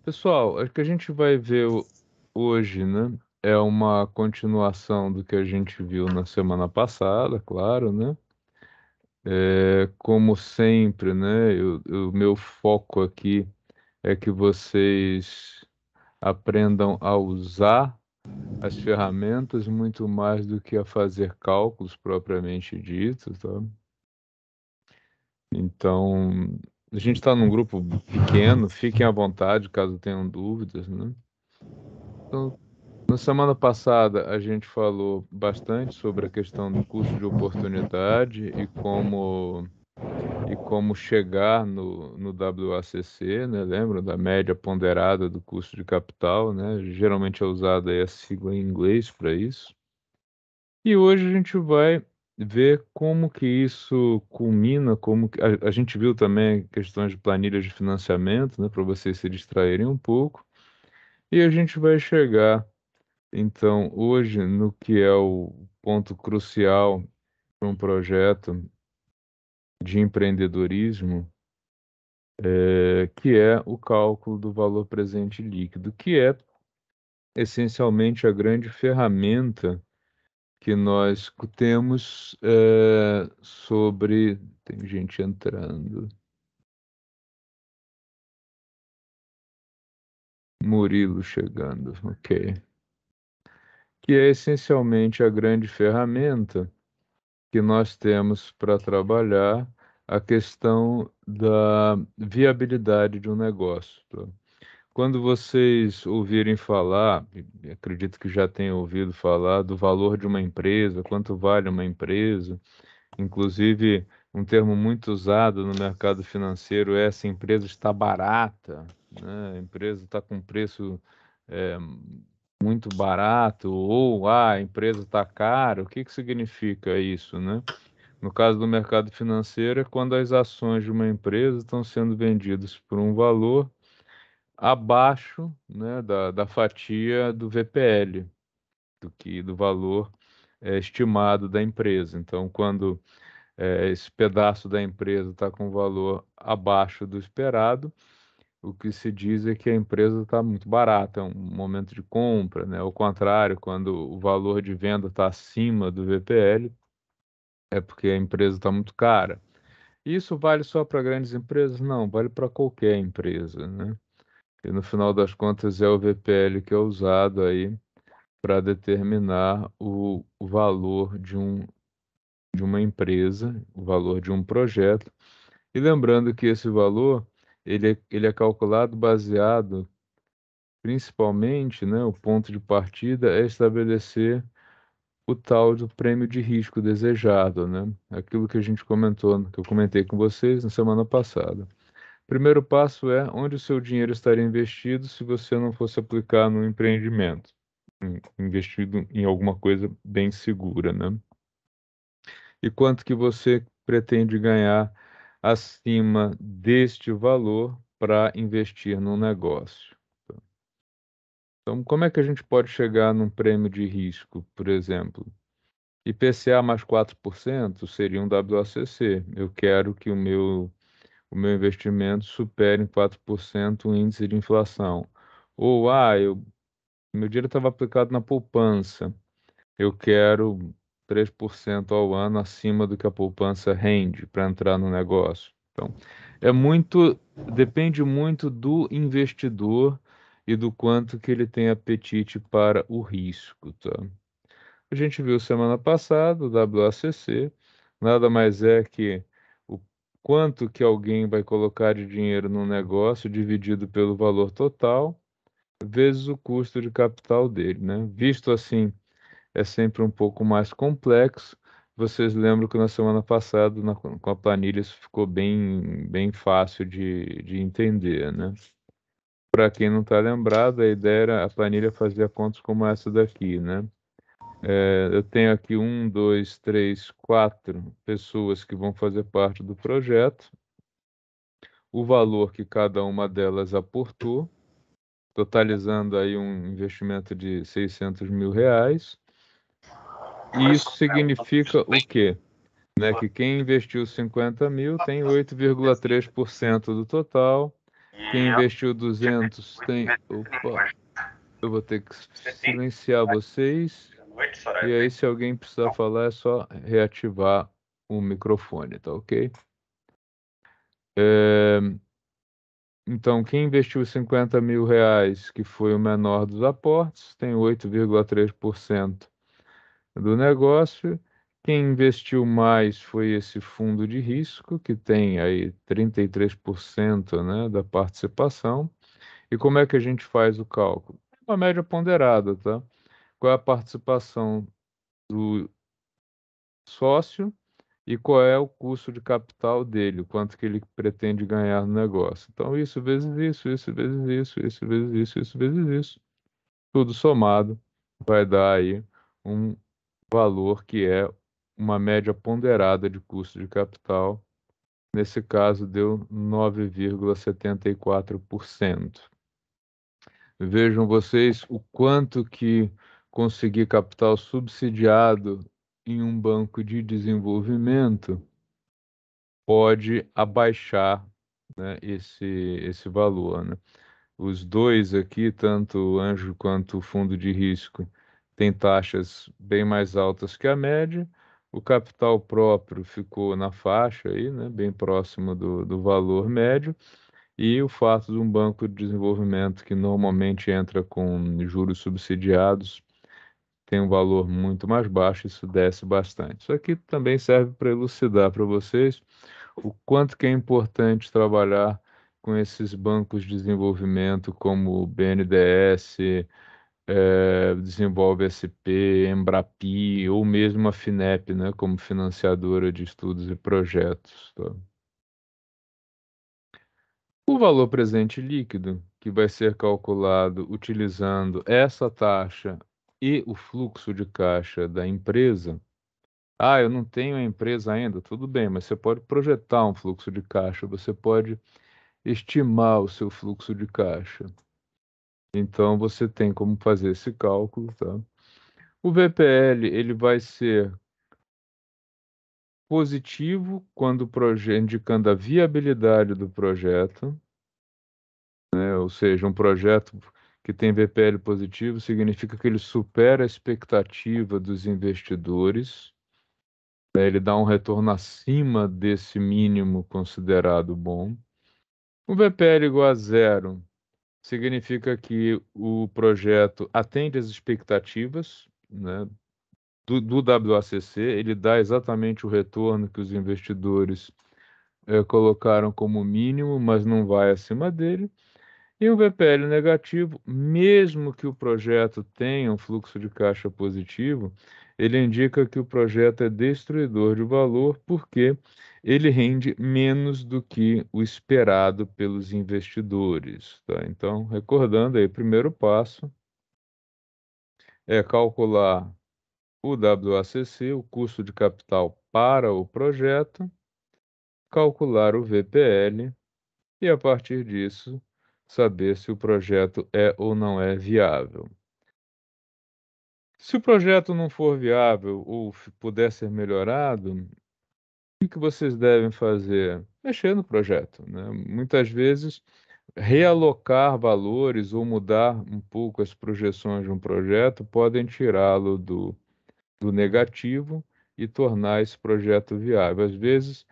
Pessoal, o que a gente vai ver hoje, né, é uma continuação do que a gente viu na semana passada, claro, né? Como sempre, né, o meu foco aqui é que vocês aprendam a usar as ferramentas muito mais do que a fazer cálculos propriamente ditos, tá? Então, a gente está num grupo pequeno, fiquem à vontade caso tenham dúvidas, né? Então, na semana passada, a gente falou bastante sobre a questão do custo de oportunidade e como chegar no WACC, né? Lembra da média ponderada do custo de capital, né? Geralmente é usada aí a sigla em inglês para isso. E hoje a gente vai ver como que isso culmina, como que a gente viu também questões de planilhas de financiamento, né? Para vocês se distraírem um pouco. E a gente vai chegar então, hoje, no que é o ponto crucial para um projeto de empreendedorismo, que é o cálculo do valor presente líquido, que é essencialmente a grande ferramenta que nós temos sobre. Tem gente entrando. Murilo chegando, ok. Que é essencialmente a grande ferramenta que nós temos para trabalhar a questão da viabilidade de um negócio, tá? Quando vocês ouvirem falar, e acredito que já tenham ouvido falar do valor de uma empresa, quanto vale uma empresa, inclusive um termo muito usado no mercado financeiro é essa empresa está barata, né? A empresa está com preço é, muito barato, ou a empresa está cara. O que que significa isso, né? No caso do mercado financeiro, é quando as ações de uma empresa estão sendo vendidas por um valor abaixo, né, da fatia do VPL, do valor estimado da empresa. Então, quando esse pedaço da empresa está com valor abaixo do esperado, o que se diz é que a empresa está muito barata, é um momento de compra, né? Ao contrário, quando o valor de venda está acima do VPL, é porque a empresa está muito cara. Isso vale só para grandes empresas? Não, vale para qualquer empresa, né? E no final das contas é o VPL que é usado aí para determinar o valor de uma empresa, o valor de um projeto. E lembrando que esse valor ele é calculado baseado principalmente, né, o ponto de partida é estabelecer o tal do prêmio de risco desejado, né? Aquilo que a gente comentou, que eu comentei com vocês na semana passada. Primeiro passo é onde o seu dinheiro estaria investido se você não fosse aplicar no empreendimento, investido em alguma coisa bem segura, né? E quanto que você pretende ganhar acima deste valor para investir num negócio? Então, como é que a gente pode chegar num prêmio de risco, por exemplo? IPCA mais 4% seria um WACC. Eu quero que o meu investimento supere em 4% o índice de inflação. Ou, meu dinheiro estava aplicado na poupança. Eu quero 3% ao ano acima do que a poupança rende para entrar no negócio. Então, depende muito do investidor e do quanto que ele tem apetite para o risco, tá? A gente viu semana passada o WACC, nada mais é que o quanto que alguém vai colocar de dinheiro no negócio dividido pelo valor total, vezes o custo de capital dele, né? Visto assim, é sempre um pouco mais complexo. Vocês lembram que na semana passada, com a planilha, isso ficou bem fácil de entender, né? Para quem não está lembrado, a ideia era a planilha fazia contas como essa daqui, né? Eu tenho aqui um, dois, três, quatro pessoas que vão fazer parte do projeto, o valor que cada uma delas aportou, totalizando aí um investimento de R$ 600 mil. E isso significa o quê? Né, que quem investiu 50 mil tem 8,3% do total, Quem investiu 200 tem... Opa, eu vou ter que silenciar vocês. E aí, se alguém precisar falar, é só reativar o microfone, tá ok? Então, quem investiu 50 mil reais, que foi o menor dos aportes, tem 8,3% do negócio. Quem investiu mais foi esse fundo de risco, que tem aí 33%, né, da participação. E como é que a gente faz o cálculo? Uma média ponderada, tá? Qual é a participação do sócio e qual é o custo de capital dele, o quanto que ele pretende ganhar no negócio. Então, isso vezes isso vezes isso vezes isso vezes isso, tudo somado vai dar aí um valor que é uma média ponderada de custo de capital. Nesse caso, deu 9,74%. Vejam vocês o quanto que conseguir capital subsidiado em um banco de desenvolvimento pode abaixar, né, esse valor, né? Os dois aqui, tanto o anjo quanto o fundo de risco, têm taxas bem mais altas que a média. O capital próprio ficou na faixa aí, né, bem próximo do valor médio. E o fato de um banco de desenvolvimento que normalmente entra com juros subsidiados tem um valor muito mais baixo, isso desce bastante. Isso aqui também serve para elucidar para vocês o quanto que é importante trabalhar com esses bancos de desenvolvimento como o BNDES, Desenvolve SP, Embrapi ou mesmo a Finep, né, como financiadora de estudos e projetos, tá? O valor presente líquido, que vai ser calculado utilizando essa taxa e o fluxo de caixa da empresa. Ah, eu não tenho a empresa ainda, tudo bem, mas você pode projetar um fluxo de caixa, você pode estimar o seu fluxo de caixa. Então você tem como fazer esse cálculo, tá? O VPL, ele vai ser positivo quando o projeto, indicando a viabilidade do projeto, né? Ou seja, um projeto que tem VPL positivo significa que ele supera a expectativa dos investidores, né? Ele dá um retorno acima desse mínimo considerado bom. O VPL igual a zero significa que o projeto atende às expectativas, né, do WACC, ele dá exatamente o retorno que os investidores colocaram como mínimo, mas não vai acima dele. E um VPL negativo, mesmo que o projeto tenha um fluxo de caixa positivo, ele indica que o projeto é destruidor de valor porque ele rende menos do que o esperado pelos investidores, tá? Então, recordando aí, o primeiro passo é calcular o WACC, o custo de capital para o projeto, calcular o VPL e, a partir disso, saber se o projeto é ou não é viável. Se o projeto não for viável ou puder ser melhorado, o que vocês devem fazer? Mexer no projeto, né? Muitas vezes, realocar valores ou mudar um pouco as projeções de um projeto podem tirá-lo do negativo e tornar esse projeto viável. Às vezes,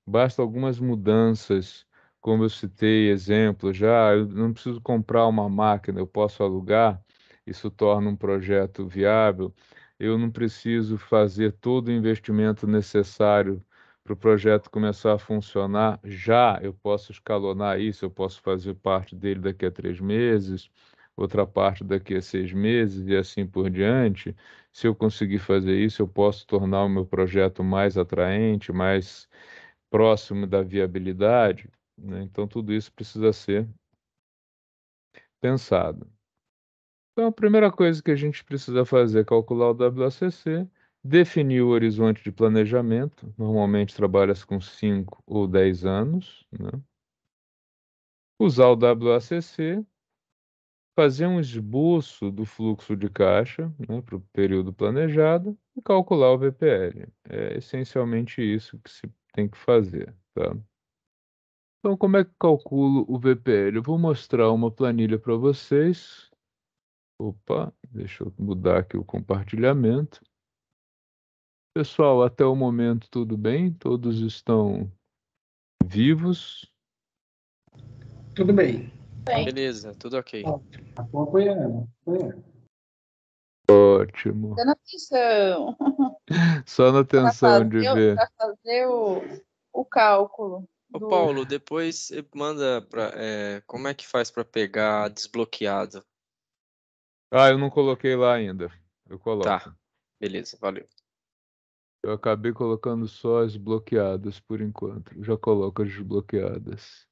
basta algumas mudanças, como eu citei exemplos já, eu não preciso comprar uma máquina, eu posso alugar, isso torna um projeto viável. Eu não preciso fazer todo o investimento necessário para o projeto começar a funcionar já, eu posso escalonar isso, eu posso fazer parte dele daqui a 3 meses, outra parte daqui a 6 meses e assim por diante. Se eu conseguir fazer isso, eu posso tornar o meu projeto mais atraente, mais próximo da viabilidade, né? Então, tudo isso precisa ser pensado. Então, a primeira coisa que a gente precisa fazer é calcular o WACC, definir o horizonte de planejamento, normalmente trabalha-se com 5 ou 10 anos, né? Usar o WACC, fazer um esboço do fluxo de caixa, né, para o período planejado e calcular o VPL. É essencialmente isso que se tem que fazer, tá? Então, como é que calculo o VPL? Eu vou mostrar uma planilha para vocês. Opa, deixa eu mudar aqui o compartilhamento. Pessoal, até o momento tudo bem? Todos estão vivos? Tudo bem. Bem. Beleza, tudo ok. Acompanhando. Ótimo. Dando atenção Só na para tensão de ver. fazer o cálculo. Ô, Paulo, depois você manda como é que faz para pegar desbloqueado? Ah, eu não coloquei lá ainda. Eu coloco. Tá, beleza, valeu. Eu acabei colocando só as bloqueadas por enquanto. Eu já coloco as desbloqueadas.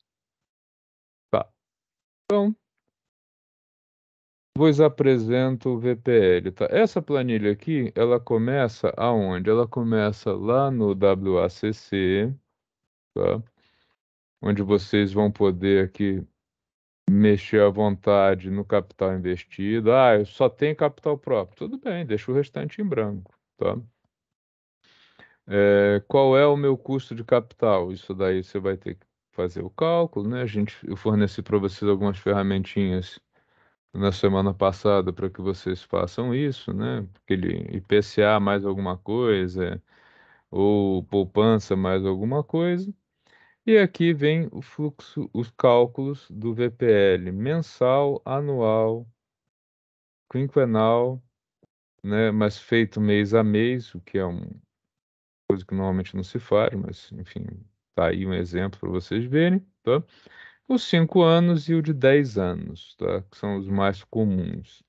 Tá. Então, vos apresento o VPL, tá? Essa planilha aqui, ela começa aonde? Ela começa lá no WACC, tá? Onde vocês vão poder aqui mexer à vontade no capital investido. Ah, eu só tenho capital próprio. Tudo bem, deixa o restante em branco, tá? Qual é o meu custo de capital? Isso daí você vai ter que fazer o cálculo, né? Eu forneci para vocês algumas ferramentinhas na semana passada para que vocês façam isso, né? Aquele IPCA mais alguma coisa, ou poupança mais alguma coisa. E aqui vem o fluxo, os cálculos do VPL mensal, anual, quinquenal, né? Mas feito mês a mês, o que é uma coisa que normalmente não se faz, mas enfim, tá aí um exemplo para vocês verem, tá? Os 5 anos e o de 10 anos, tá? Que são os mais comuns.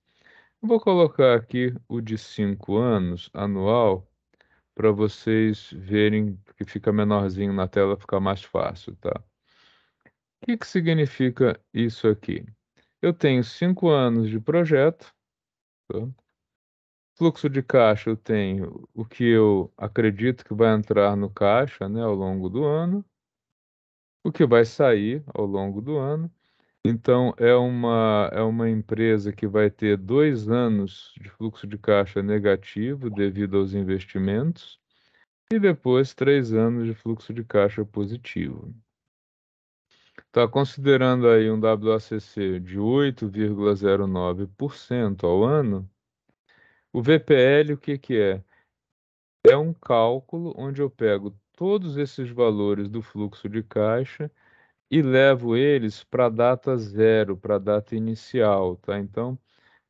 Eu vou colocar aqui o de 5 anos anual para vocês verem que fica menorzinho na tela, fica mais fácil, tá? O que que significa isso aqui? Eu tenho 5 anos de projeto, tá? Fluxo de caixa eu tenho o que eu acredito que vai entrar no caixa, né, ao longo do ano, o que vai sair ao longo do ano. Então, é uma empresa que vai ter 2 anos de fluxo de caixa negativo devido aos investimentos e depois 3 anos de fluxo de caixa positivo. Está considerando aí um WACC de 8,09% ao ano. O VPL, o que que é? É um cálculo onde eu pego todos esses valores do fluxo de caixa e levo eles para a data zero, para a data inicial, tá? Então,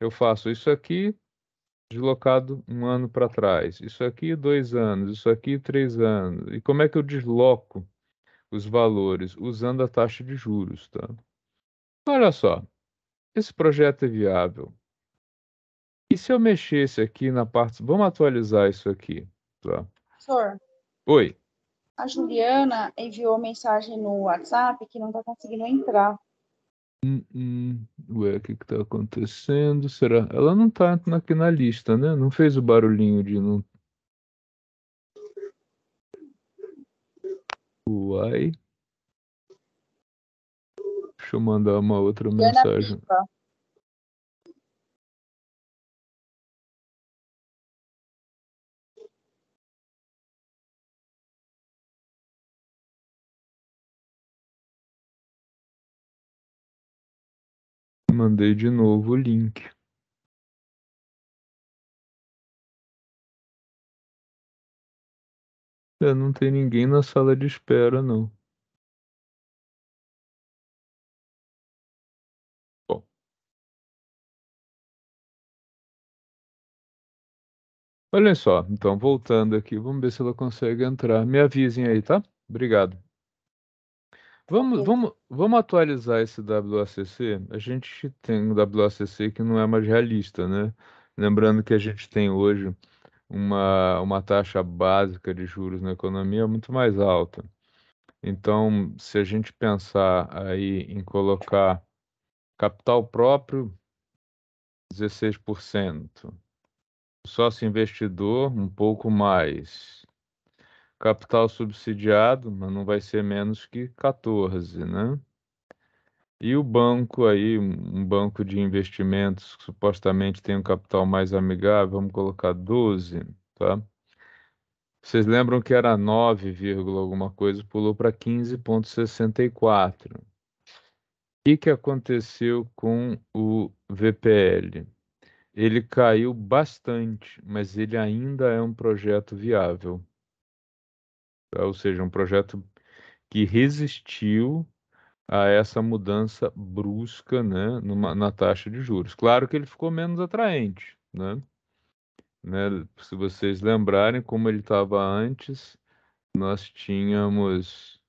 eu faço isso aqui deslocado um ano para trás, isso aqui 2 anos, isso aqui 3 anos. E como é que eu desloco os valores? Usando a taxa de juros, tá? Olha só, esse projeto é viável. E se eu mexesse aqui na parte. Vamos atualizar isso aqui, tá? Professor, Oi. a Juliana enviou mensagem no WhatsApp que não está conseguindo entrar. Ué, o que que tá acontecendo? Será? Ela não tá aqui na lista, né? Não fez o barulhinho de não. Uai. Deixa eu mandar uma outra Juliana mensagem. Pipa. Mandei de novo o link. Não tem ninguém na sala de espera, não. Bom. Olha só, então voltando aqui, vamos ver se ela consegue entrar. Me avisem aí, tá? Obrigado. Vamos atualizar esse WACC. A gente tem um WACC que não é mais realista, né? Lembrando que a gente tem hoje uma taxa básica de juros na economia muito mais alta. Então, se a gente pensar aí em colocar capital próprio, 16%, sócio investidor, um pouco mais, capital subsidiado, mas não vai ser menos que 14, né? E o banco aí, um banco de investimentos que supostamente tem um capital mais amigável, vamos colocar 12, tá? Vocês lembram que era 9, alguma coisa, pulou para 15,64. O que aconteceu com o VPL? Ele caiu bastante, mas ele ainda é um projeto viável. Tá? Ou seja, um projeto que resistiu a essa mudança brusca, né, na taxa de juros. Claro que ele ficou menos atraente, né? Se vocês lembrarem como ele estava antes, nós tínhamos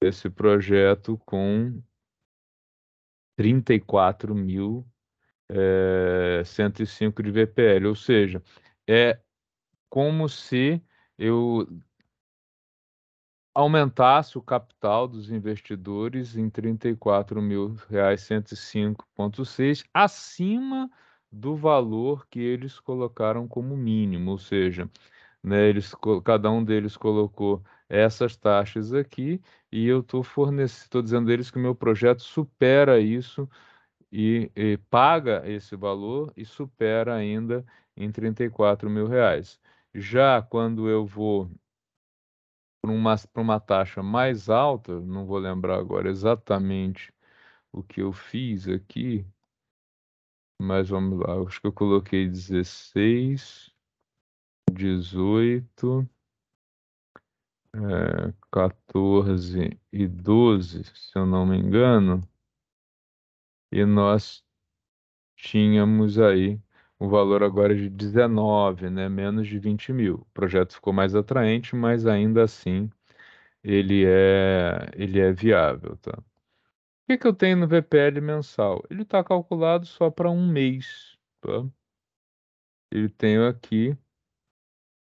esse projeto com 34.105 de VPL, ou seja, é como se eu aumentasse o capital dos investidores em R$ 34.000, 105,6, acima do valor que eles colocaram como mínimo, ou seja, né, cada um deles colocou essas taxas aqui e eu estou dizendo a eles que o meu projeto supera isso e paga esse valor e supera ainda em R$ 34.000. Já quando eu vou para uma taxa mais alta, não vou lembrar agora exatamente o que eu fiz aqui, mas vamos lá, acho que eu coloquei 16, 18, 14 e 12, se eu não me engano, e nós tínhamos aí o valor agora de 19, né, menos de 20 mil. O projeto ficou mais atraente, mas ainda assim ele é viável, tá? O que que eu tenho no VPL mensal? Ele está calculado só para um mês, tá? Eu tenho aqui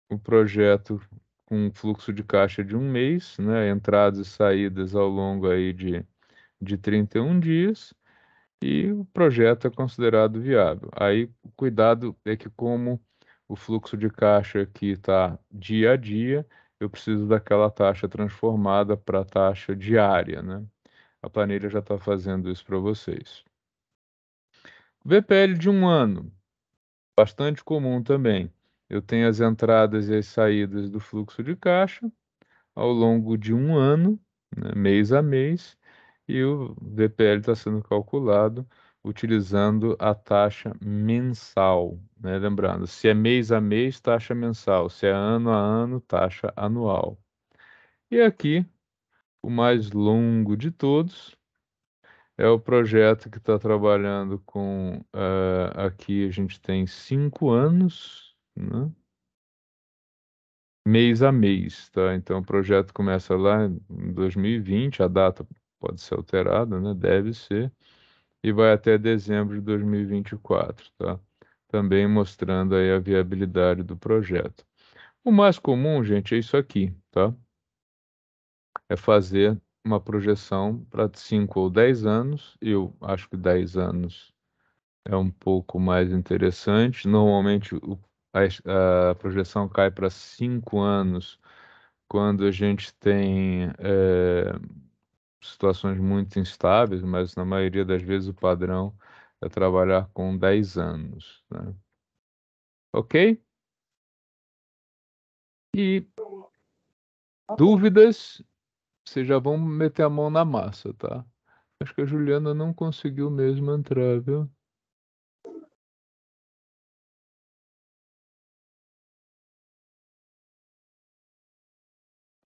o projeto com fluxo de caixa de um mês, né? Entradas e saídas ao longo aí de 31 dias, e o projeto é considerado viável. Aí o cuidado é que como o fluxo de caixa aqui está dia a dia, eu preciso daquela taxa transformada para a taxa diária, né? A planilha já está fazendo isso para vocês. VPL de um ano, bastante comum também. Eu tenho as entradas e as saídas do fluxo de caixa ao longo de um ano, né, mês a mês, e o VPL está sendo calculado utilizando a taxa mensal, né? Lembrando, se é mês a mês, taxa mensal, se é ano a ano, taxa anual. E aqui, o mais longo de todos, é o projeto que está trabalhando com. Aqui a gente tem 5 anos, né? Mês a mês, tá? Então o projeto começa lá em 2020, a data pode ser alterada, né? Deve ser, e vai até dezembro de 2024, tá? Também mostrando aí a viabilidade do projeto. O mais comum, gente, é isso aqui, tá? É fazer uma projeção para 5 ou 10 anos. Eu acho que 10 anos é um pouco mais interessante. Normalmente a projeção cai para 5 anos quando a gente tem situações muito instáveis, mas na maioria das vezes o padrão é trabalhar com 10 anos, né? Ok? E dúvidas, vocês já vão meter a mão na massa, tá? Acho que a Juliana não conseguiu mesmo entrar, viu?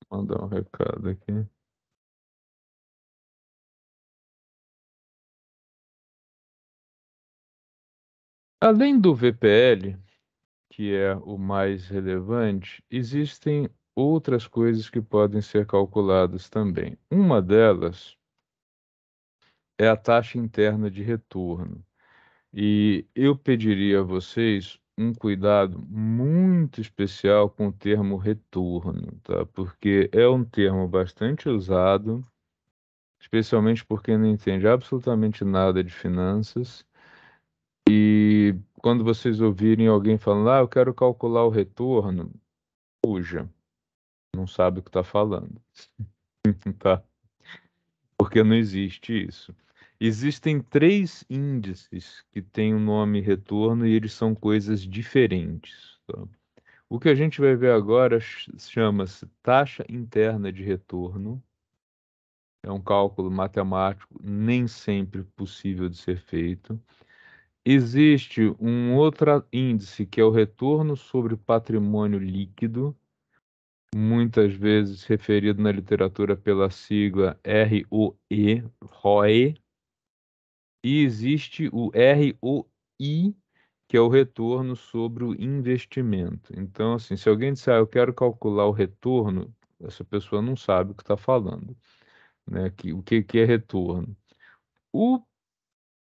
Vou mandar um recado aqui. Além do VPL, que é o mais relevante, existem outras coisas que podem ser calculadas também. Uma delas é a taxa interna de retorno. E eu pediria a vocês um cuidado muito especial com o termo retorno, tá? Porque é um termo bastante usado, especialmente por quem não entende absolutamente nada de finanças. E quando vocês ouvirem alguém falando, eu quero calcular o retorno, fuja, não sabe o que está falando, tá? Porque não existe isso. Existem 3 índices que têm o nome retorno e eles são coisas diferentes, tá? O que a gente vai ver agora chama-se taxa interna de retorno. É um cálculo matemático nem sempre possível de ser feito. Existe um outro índice que é o retorno sobre patrimônio líquido, muitas vezes referido na literatura pela sigla ROE, ROE, e existe o ROI, que é o retorno sobre o investimento. Então, assim, se alguém disser, eu quero calcular o retorno, essa pessoa não sabe o que está falando, né? O que é retorno?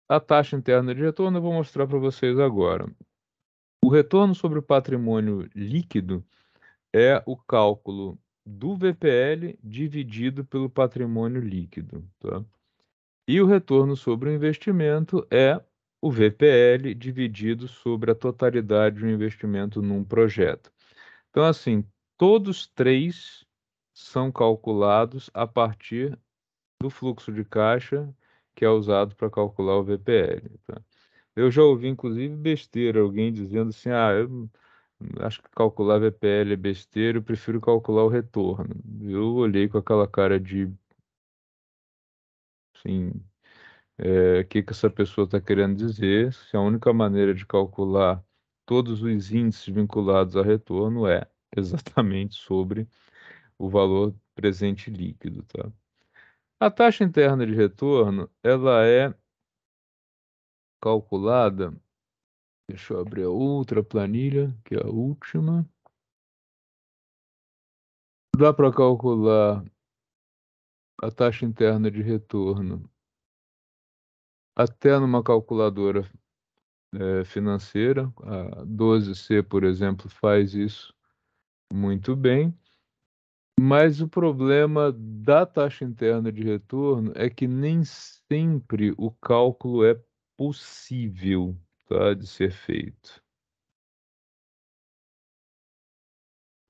A taxa interna de retorno eu vou mostrar para vocês agora. O retorno sobre o patrimônio líquido é o cálculo do VPL dividido pelo patrimônio líquido, tá? E o retorno sobre o investimento é o VPL dividido sobre a totalidade do investimento num projeto. Então, assim, todos três são calculados a partir do fluxo de caixa que é usado para calcular o VPL, tá? Eu já ouvi, inclusive, besteira, alguém dizendo assim, eu acho que calcular VPL é besteira, eu prefiro calcular o retorno. Eu olhei com aquela cara de, assim, o que que essa pessoa está querendo dizer, se a única maneira de calcular todos os índices vinculados a retorno é exatamente sobre o valor presente líquido, tá? A taxa interna de retorno, ela é calculada, deixa eu abrir a outra planilha, que é a última. Dá para calcular a taxa interna de retorno até numa calculadora financeira. A 12C, por exemplo, faz isso muito bem. Mas o problema da taxa interna de retorno é que nem sempre o cálculo é possível, tá, de ser feito.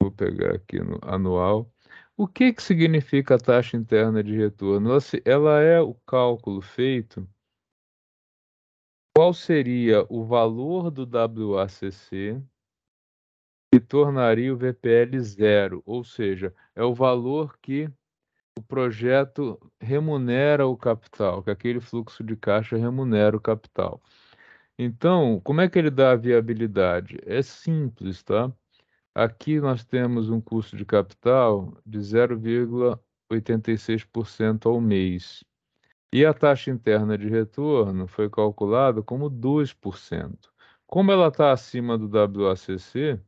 Vou pegar aqui no anual. O que que significa a taxa interna de retorno? Ela é o cálculo feito. Qual seria o valor do WACC que tornaria o VPL zero? Ou seja, é o valor que o projeto remunera o capital, que aquele fluxo de caixa remunera o capital. Então, como é que ele dá a viabilidade? É simples, tá? Aqui nós temos um custo de capital de 0,86% ao mês. E a taxa interna de retorno foi calculada como 2%. Como ela está acima do WACC,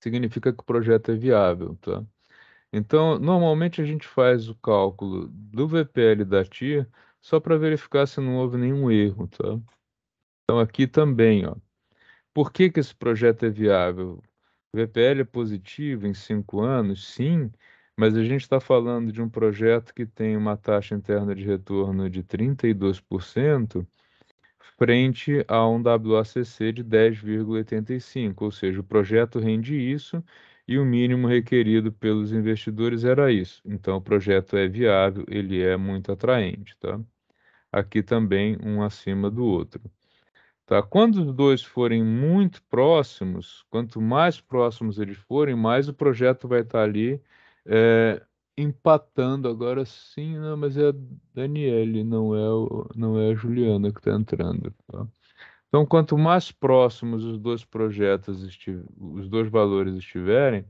significa que o projeto é viável, tá? Então, normalmente a gente faz o cálculo do VPL da TIR só para verificar se não houve nenhum erro, tá? Então aqui também, ó. Por que que esse projeto é viável? O VPL é positivo em 5 anos? Sim, mas a gente está falando de um projeto que tem uma taxa interna de retorno de 32%, frente a um WACC de 10,85, ou seja, o projeto rende isso e o mínimo requerido pelos investidores era isso. Então, o projeto é viável, ele é muito atraente, tá? Aqui também um acima do outro. Tá? Quando os dois forem muito próximos, quanto mais próximos eles forem, mais o projeto vai estar ali empatando. Agora sim, não, mas é a Daniele, não é a Juliana que está entrando. Tá? Então, quanto mais próximos os dois projetos, os dois valores estiverem,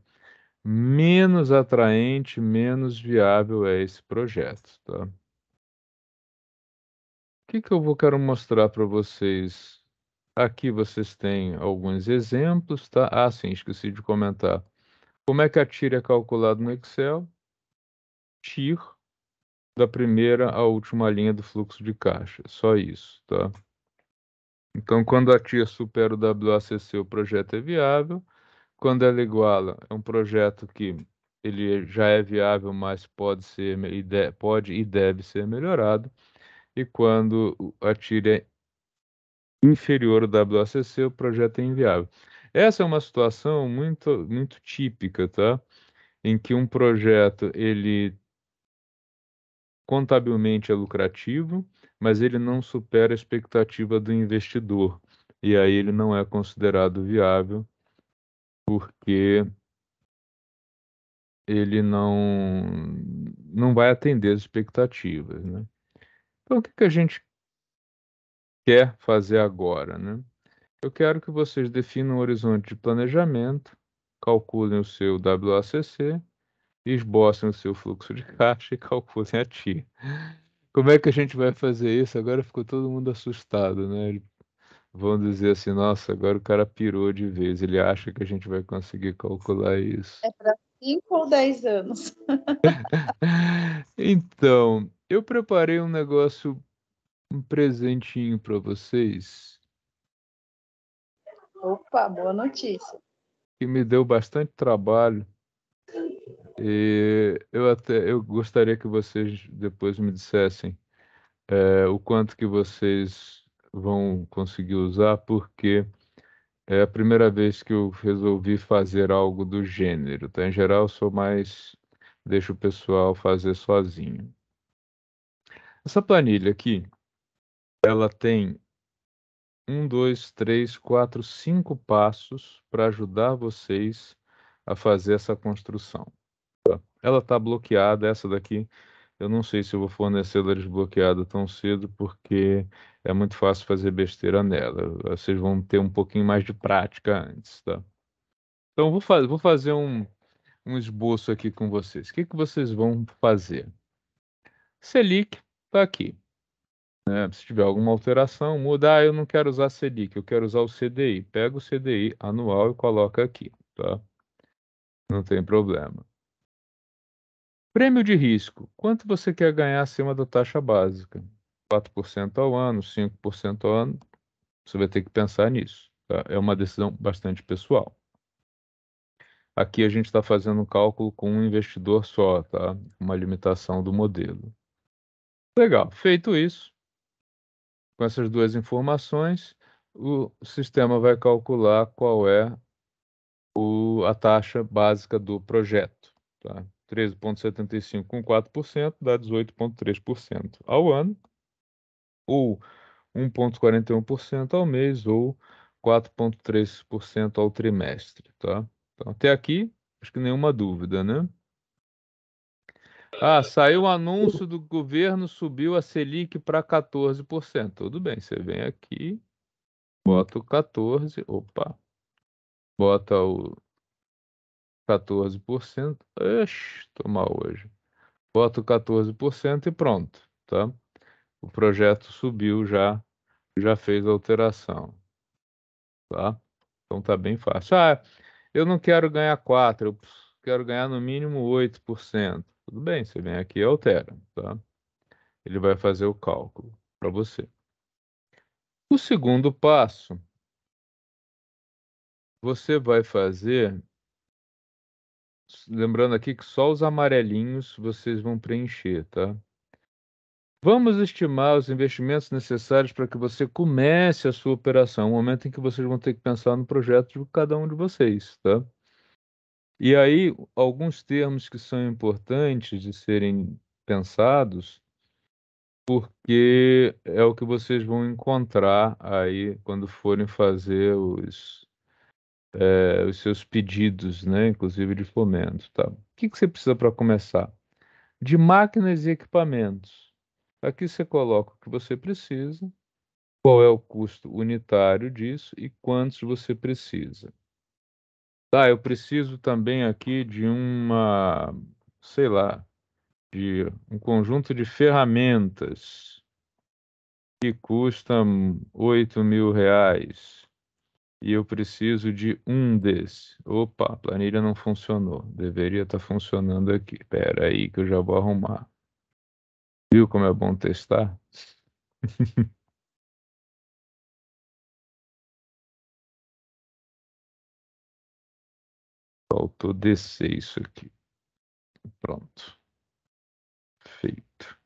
menos atraente, menos viável é esse projeto. Tá? O que que quero mostrar para vocês? Aqui vocês têm alguns exemplos, tá? Ah, sim, esqueci de comentar. Como é que a TIR é calculado no Excel? TIR da primeira à última linha do fluxo de caixa. Só isso, tá? Então, quando a TIR supera o WACC, o projeto é viável. Quando ela iguala, é um projeto que ele já é viável, mas pode e deve ser melhorado. E quando a TIR é inferior ao WACC, o projeto é inviável. Essa é uma situação muito, muito típica, tá? Em que um projeto, ele contabilmente é lucrativo, mas ele não supera a expectativa do investidor. E aí ele não é considerado viável porque ele não vai atender as expectativas, né? Então, o que a gente quer fazer agora, né? Eu quero que vocês definam um horizonte de planejamento, calculem o seu WACC, esbocem o seu fluxo de caixa e calculem a TI. Como é que a gente vai fazer isso? Agora ficou todo mundo assustado, né? Vão dizer assim, nossa, agora o cara pirou de vez, ele acha que a gente vai conseguir calcular isso. É para 5 ou 10 anos. Então, eu preparei um negócio, um presentinho para vocês, Opa, boa notícia. que me deu bastante trabalho. E eu gostaria que vocês depois me dissessem o quanto que vocês vão conseguir usar, porque é a primeira vez que eu resolvi fazer algo do gênero, tá? Em geral, eu sou mais deixo o pessoal fazer sozinho. Essa planilha aqui, ela tem 5 passos para ajudar vocês a fazer essa construção. Tá? Ela está bloqueada, essa daqui. Eu não sei se eu vou fornecê-la desbloqueada tão cedo, porque é muito fácil fazer besteira nela. Vocês vão ter um pouquinho mais de prática antes, tá? Então, vou fazer um esboço aqui com vocês. O que vocês vão fazer? Selic está aqui, né? Se tiver alguma alteração, muda. Ah, eu não quero usar Selic, eu quero usar o CDI. Pega o CDI anual e coloca aqui, tá? Não tem problema. Prêmio de risco. Quanto você quer ganhar acima da taxa básica? 4% ao ano, 5% ao ano. Você vai ter que pensar nisso, tá? É uma decisão bastante pessoal. Aqui a gente está fazendo um cálculo com um investidor só, tá? Uma limitação do modelo. Legal. Feito isso, com essas duas informações, o sistema vai calcular qual é a taxa básica do projeto, tá? 13,75 com 4% dá 18,3% ao ano, ou 1,41% ao mês, ou 4,3% ao trimestre, tá? Então, até aqui, acho que nenhuma dúvida, né? Ah, saiu um anúncio do governo, subiu a Selic para 14%. Tudo bem, você vem aqui, bota o 14, opa, bota o 14%. Ixi, tô mal hoje. Bota o 14% e pronto, tá? O projeto subiu já fez a alteração, tá? Então tá bem fácil. Ah, eu não quero ganhar 4, eu quero ganhar no mínimo 8%. Tudo bem, você vem aqui e altera, tá? Ele vai fazer o cálculo para você. O segundo passo, você vai fazer, lembrando aqui que só os amarelinhos vocês vão preencher, tá? Vamos estimar os investimentos necessários para que você comece a sua operação, o momento em que vocês vão ter que pensar no projeto de cada um de vocês, tá? E aí, alguns termos que são importantes de serem pensados, porque é o que vocês vão encontrar aí quando forem fazer os seus pedidos, né? Inclusive de fomento, tá? O que você precisa para começar? De máquinas e equipamentos. Aqui você coloca o que você precisa, qual é o custo unitário disso e quantos você precisa. Tá, eu preciso também aqui de sei lá, de um conjunto de ferramentas que custam R$ 8.000 e eu preciso de um desse. Opa, a planilha não funcionou. Deveria estar funcionando aqui. Espera aí que eu já vou arrumar. Viu como é bom testar? Faltou descer isso aqui. Pronto. Feito.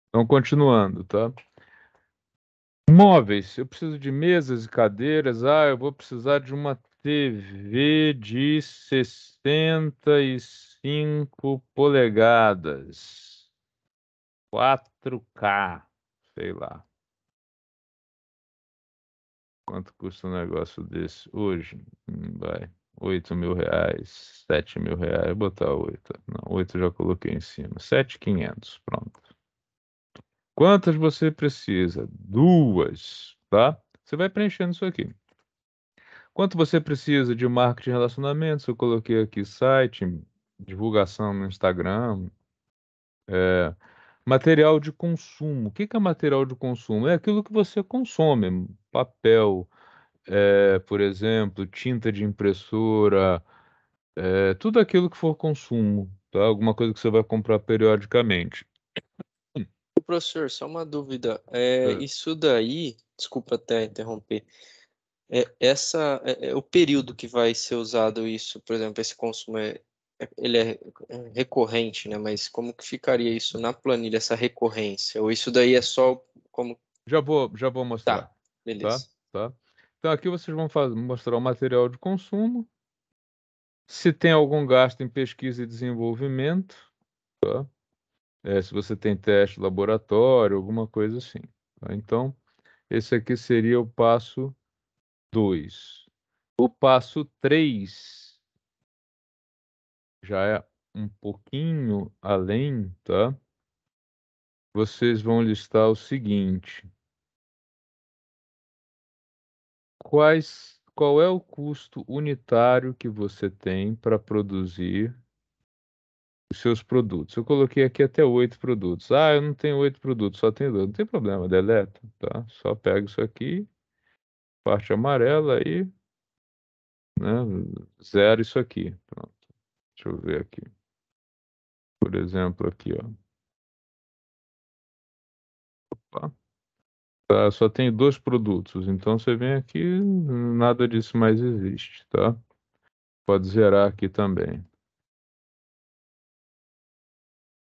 Então, continuando, tá? Móveis. Eu preciso de mesas e cadeiras. Ah, eu vou precisar de uma TV de 65 polegadas. 4K, sei lá. Quanto custa um negócio desse hoje? Vai. 8.000 reais, 7.000 reais. Vou botar 8. Não, 8 eu já coloquei em cima. 7.500, pronto. Quantas você precisa? 2, tá? Você vai preenchendo isso aqui. Quanto você precisa de marketing de relacionamentos? Eu coloquei aqui site, divulgação no Instagram, material de consumo. O que que é material de consumo? É aquilo que você consome. Papel, por exemplo, tinta de impressora, tudo aquilo que for consumo, tá? Alguma coisa que você vai comprar periodicamente. Ô, professor, só uma dúvida. É. Isso daí, desculpa até interromper, o período que vai ser usado isso, por exemplo, esse consumo ele é recorrente, né? Mas como que ficaria isso na planilha, essa recorrência? Ou isso daí é só como... Já vou mostrar, Tá, tá? beleza. Tá? Então aqui vocês vão mostrar o material de consumo, se tem algum gasto em pesquisa e desenvolvimento, tá? Se você tem teste laboratório, alguma coisa assim, tá? Então, esse aqui seria o passo 2. O passo 3 já é um pouquinho além, tá? Vocês vão listar o seguinte: qual é o custo unitário que você tem para produzir os seus produtos? Eu coloquei aqui até 8 produtos. Ah, eu não tenho 8 produtos, só tenho 2. Não tem problema, deleta, tá? Só pega isso aqui, parte amarela e, né, zero isso aqui. Pronto. Deixa eu ver aqui. Por exemplo, aqui, ó. Opa. Tá, eu só tenho 2 produtos, então você vem aqui, nada disso mais existe, tá? Pode zerar aqui também.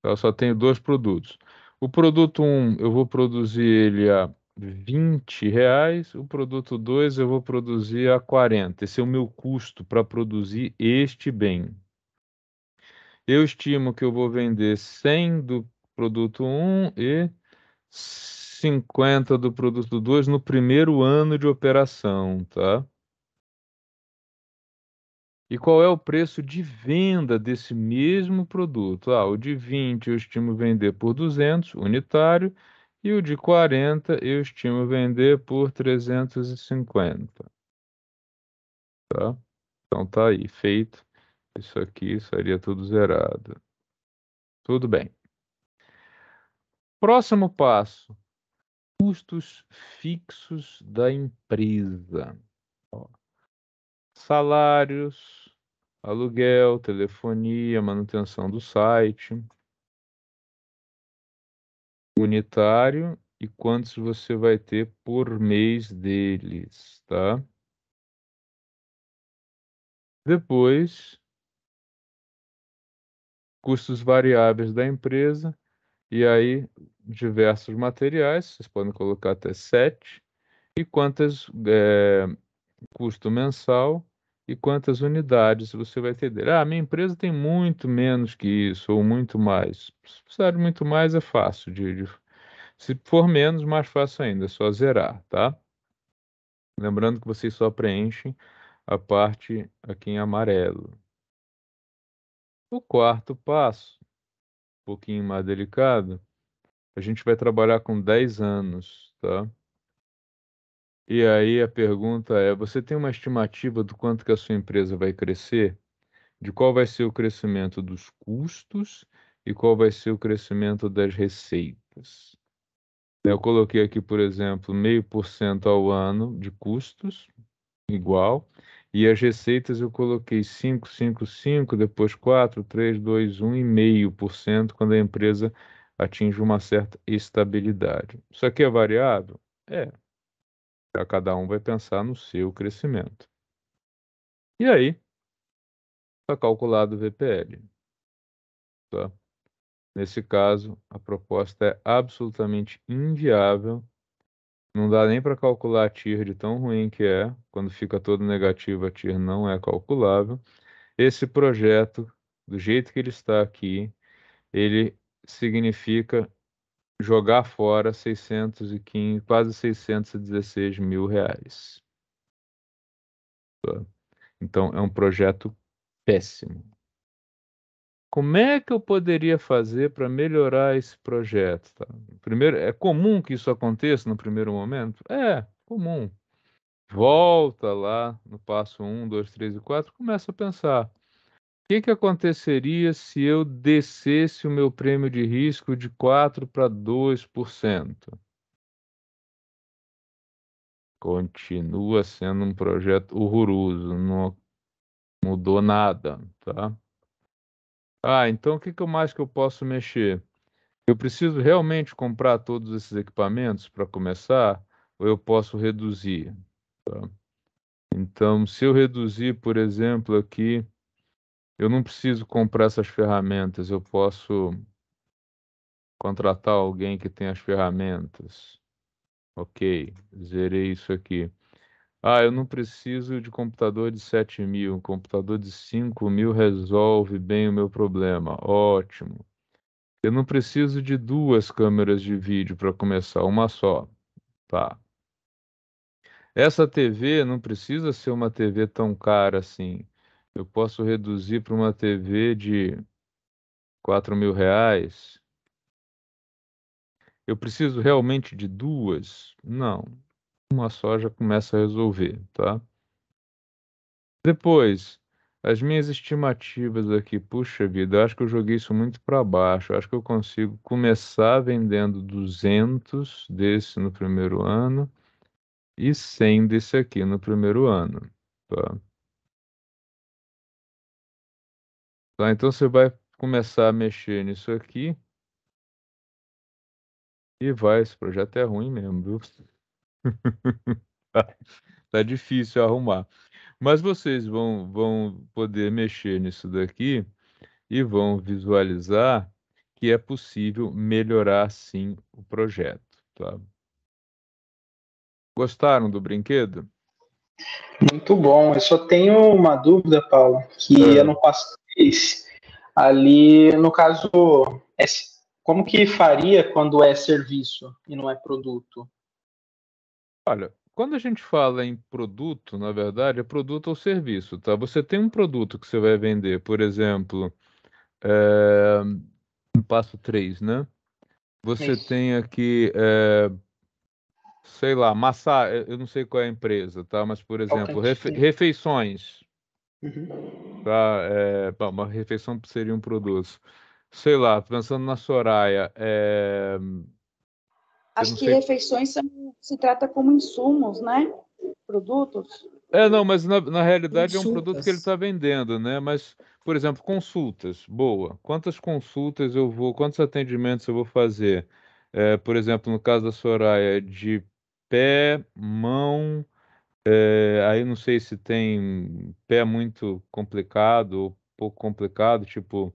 Eu só tenho 2 produtos. O produto 1 eu vou produzir ele a R$ 20. O produto 2 eu vou produzir a 40. Esse é o meu custo para produzir este bem. Eu estimo que eu vou vender 100 do produto 1 e 50 do produto 2 no primeiro ano de operação, tá? E qual é o preço de venda desse mesmo produto? Ah, o de 20 eu estimo vender por 200 unitário e o de 40 eu estimo vender por 350, tá? Então tá aí, feito. Isso aqui seria tudo zerado. Tudo bem. Próximo passo: custos fixos da empresa. Ó, salários, aluguel, telefonia, manutenção do site. Unitário e quantos você vai ter por mês deles, tá? Depois, custos variáveis da empresa, e aí diversos materiais, vocês podem colocar até 7, e quantas custo mensal e quantas unidades você vai ter dele. Ah, minha empresa tem muito menos que isso, ou muito mais. Se precisar de muito mais, é fácil se for menos, mais fácil ainda, é só zerar, tá? Lembrando que vocês só preenchem a parte aqui em amarelo. O quarto passo, um pouquinho mais delicado, a gente vai trabalhar com 10 anos, tá? E aí a pergunta é: você tem uma estimativa do quanto que a sua empresa vai crescer? De qual vai ser o crescimento dos custos e qual vai ser o crescimento das receitas? Eu coloquei aqui, por exemplo, 0,5% ao ano de custos, igual. E as receitas eu coloquei 5, 5, 5, depois 4, 3, 2, 1,5% quando a empresa atinge uma certa estabilidade. Isso aqui é variável? É. Cada um vai pensar no seu crescimento. E aí, está calculado o VPL. Tá? Nesse caso, a proposta é absolutamente inviável Não dá nem para calcular a TIR de tão ruim que é. Quando fica todo negativo, a TIR não é calculável. Esse projeto, do jeito que ele está aqui, ele significa jogar fora 615, quase 616 mil reais. Tá? Então, é um projeto péssimo. Como é que eu poderia fazer para melhorar esse projeto? Tá? Primeiro, é comum que isso aconteça no primeiro momento? É, comum. Volta lá no passo 1, 2, 3 e 4, começa a pensar. O que aconteceria se eu descesse o meu prêmio de risco de 4 para 2%? Continua sendo um projeto horroroso, não mudou nada, tá? Então o que mais que eu posso mexer? Eu preciso realmente comprar todos esses equipamentos para começar, ou eu posso reduzir? Tá? Então, se eu reduzir, por exemplo, aqui, eu não preciso comprar essas ferramentas, eu posso contratar alguém que tem as ferramentas. Ok, zerei isso aqui. Eu não preciso de computador de 7.000, um computador de 5.000 resolve bem o meu problema. Ótimo. Eu não preciso de 2 câmeras de vídeo para começar, uma só. Tá. Essa TV não precisa ser uma TV tão cara assim. Eu posso reduzir para uma TV de 4.000 reais. Eu preciso realmente de 2? Não. Uma só já começa a resolver, tá? Depois, as minhas estimativas aqui, puxa vida, eu acho que eu joguei isso muito para baixo. Eu acho que eu consigo começar vendendo 200 desse no primeiro ano e 100 desse aqui no primeiro ano, tá? Tá, então você vai começar a mexer nisso aqui e vai. Esse projeto é ruim mesmo, viu? Tá difícil arrumar. Mas vocês vão poder mexer nisso daqui e vão visualizar que é possível melhorar sim o projeto, tá? Gostaram do brinquedo? Muito bom. Eu só tenho uma dúvida, Paulo, que eu É, não posso ali, no caso, é, como que faria quando é serviço e não é produto? olha, quando a gente fala em produto, na verdade, é produto ou serviço, tá? Você tem um produto que você vai vender, por exemplo, é, no passo 3, né? Você Isso. tem aqui, sei lá, eu não sei qual é a empresa, tá? Mas, por É o exemplo, cantinho. refeições, Uhum. tá? Bom, uma refeição seria um produto. Sei lá, pensando na Soraya, eu Acho não que sei. refeições se trata como insumos, né? Produtos. Não, mas na realidade é um produto que ele Consultas. está vendendo, né? Mas, por exemplo, consultas, boa. Quantas consultas eu vou, quantos atendimentos eu vou fazer? Por exemplo, no caso da Soraya, de pé, mão, aí não sei se tem pé muito complicado ou pouco complicado, tipo,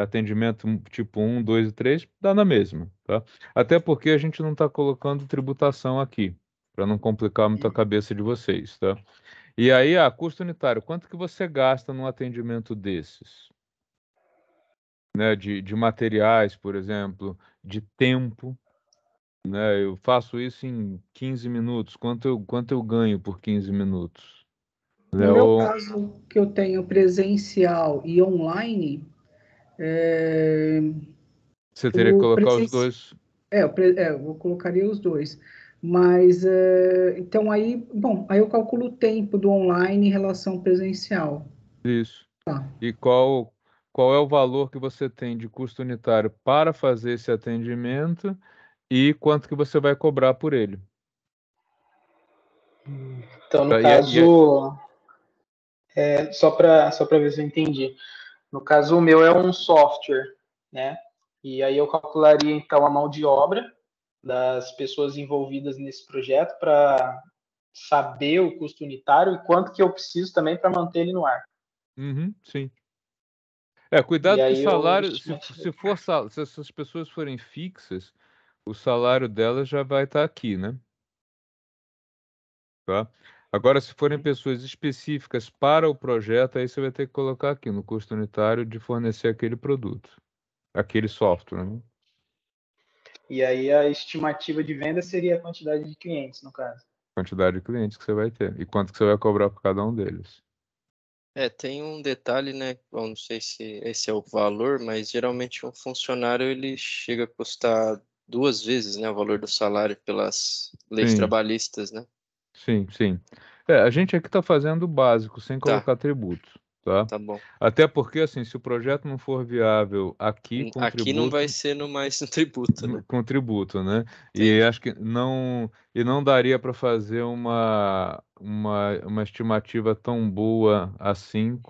atendimento tipo 1, 2 e 3, dá na mesma, tá? Até porque a gente não está colocando tributação aqui, para não complicar muito a cabeça de vocês, tá? E aí, custo unitário, quanto que você gasta num atendimento desses? Né? De materiais, por exemplo, de tempo, né? Eu faço isso em 15 minutos. Quanto eu ganho por 15 minutos? No Né? meu Ou caso, que eu tenho presencial e online, é, você teria que o colocar os presencial, dois. eu colocaria os dois. Mas, então aí, bom, aí eu calculo o tempo do online em relação ao presencial. Isso. Tá. E qual é o valor que você tem de custo unitário para fazer esse atendimento e quanto que você vai cobrar por ele? Então, no Tá? caso, só para ver se eu entendi. No caso, o meu é um software, né? E aí eu calcularia, então, a mão de obra das pessoas envolvidas nesse projeto para saber o custo unitário e quanto que eu preciso também para manter ele no ar. Uhum, sim. E Cuidado que o aí eu salário, estimativa. se essas pessoas forem fixas, o salário delas já vai estar aqui, né? tá? Agora, se forem pessoas específicas para o projeto, aí você vai ter que colocar aqui no custo unitário de fornecer aquele produto, aquele software, né? E aí a estimativa de venda seria a quantidade de clientes, no caso. Quantidade de clientes que você vai ter e quanto que você vai cobrar por cada um deles. Tem um detalhe, né? Eu não sei se esse é o valor, mas geralmente um funcionário ele chega a custar 2 vezes, né, o valor do salário pelas leis Sim, trabalhistas, né? sim. A gente aqui está fazendo o básico, sem Tá, colocar tributo, tá? tá bom. Até porque, assim, se o projeto não for viável aqui com Aqui não vai tributo, ser no tributo, né? com tributo, né? E Entendi. acho que não daria para fazer uma estimativa tão boa assim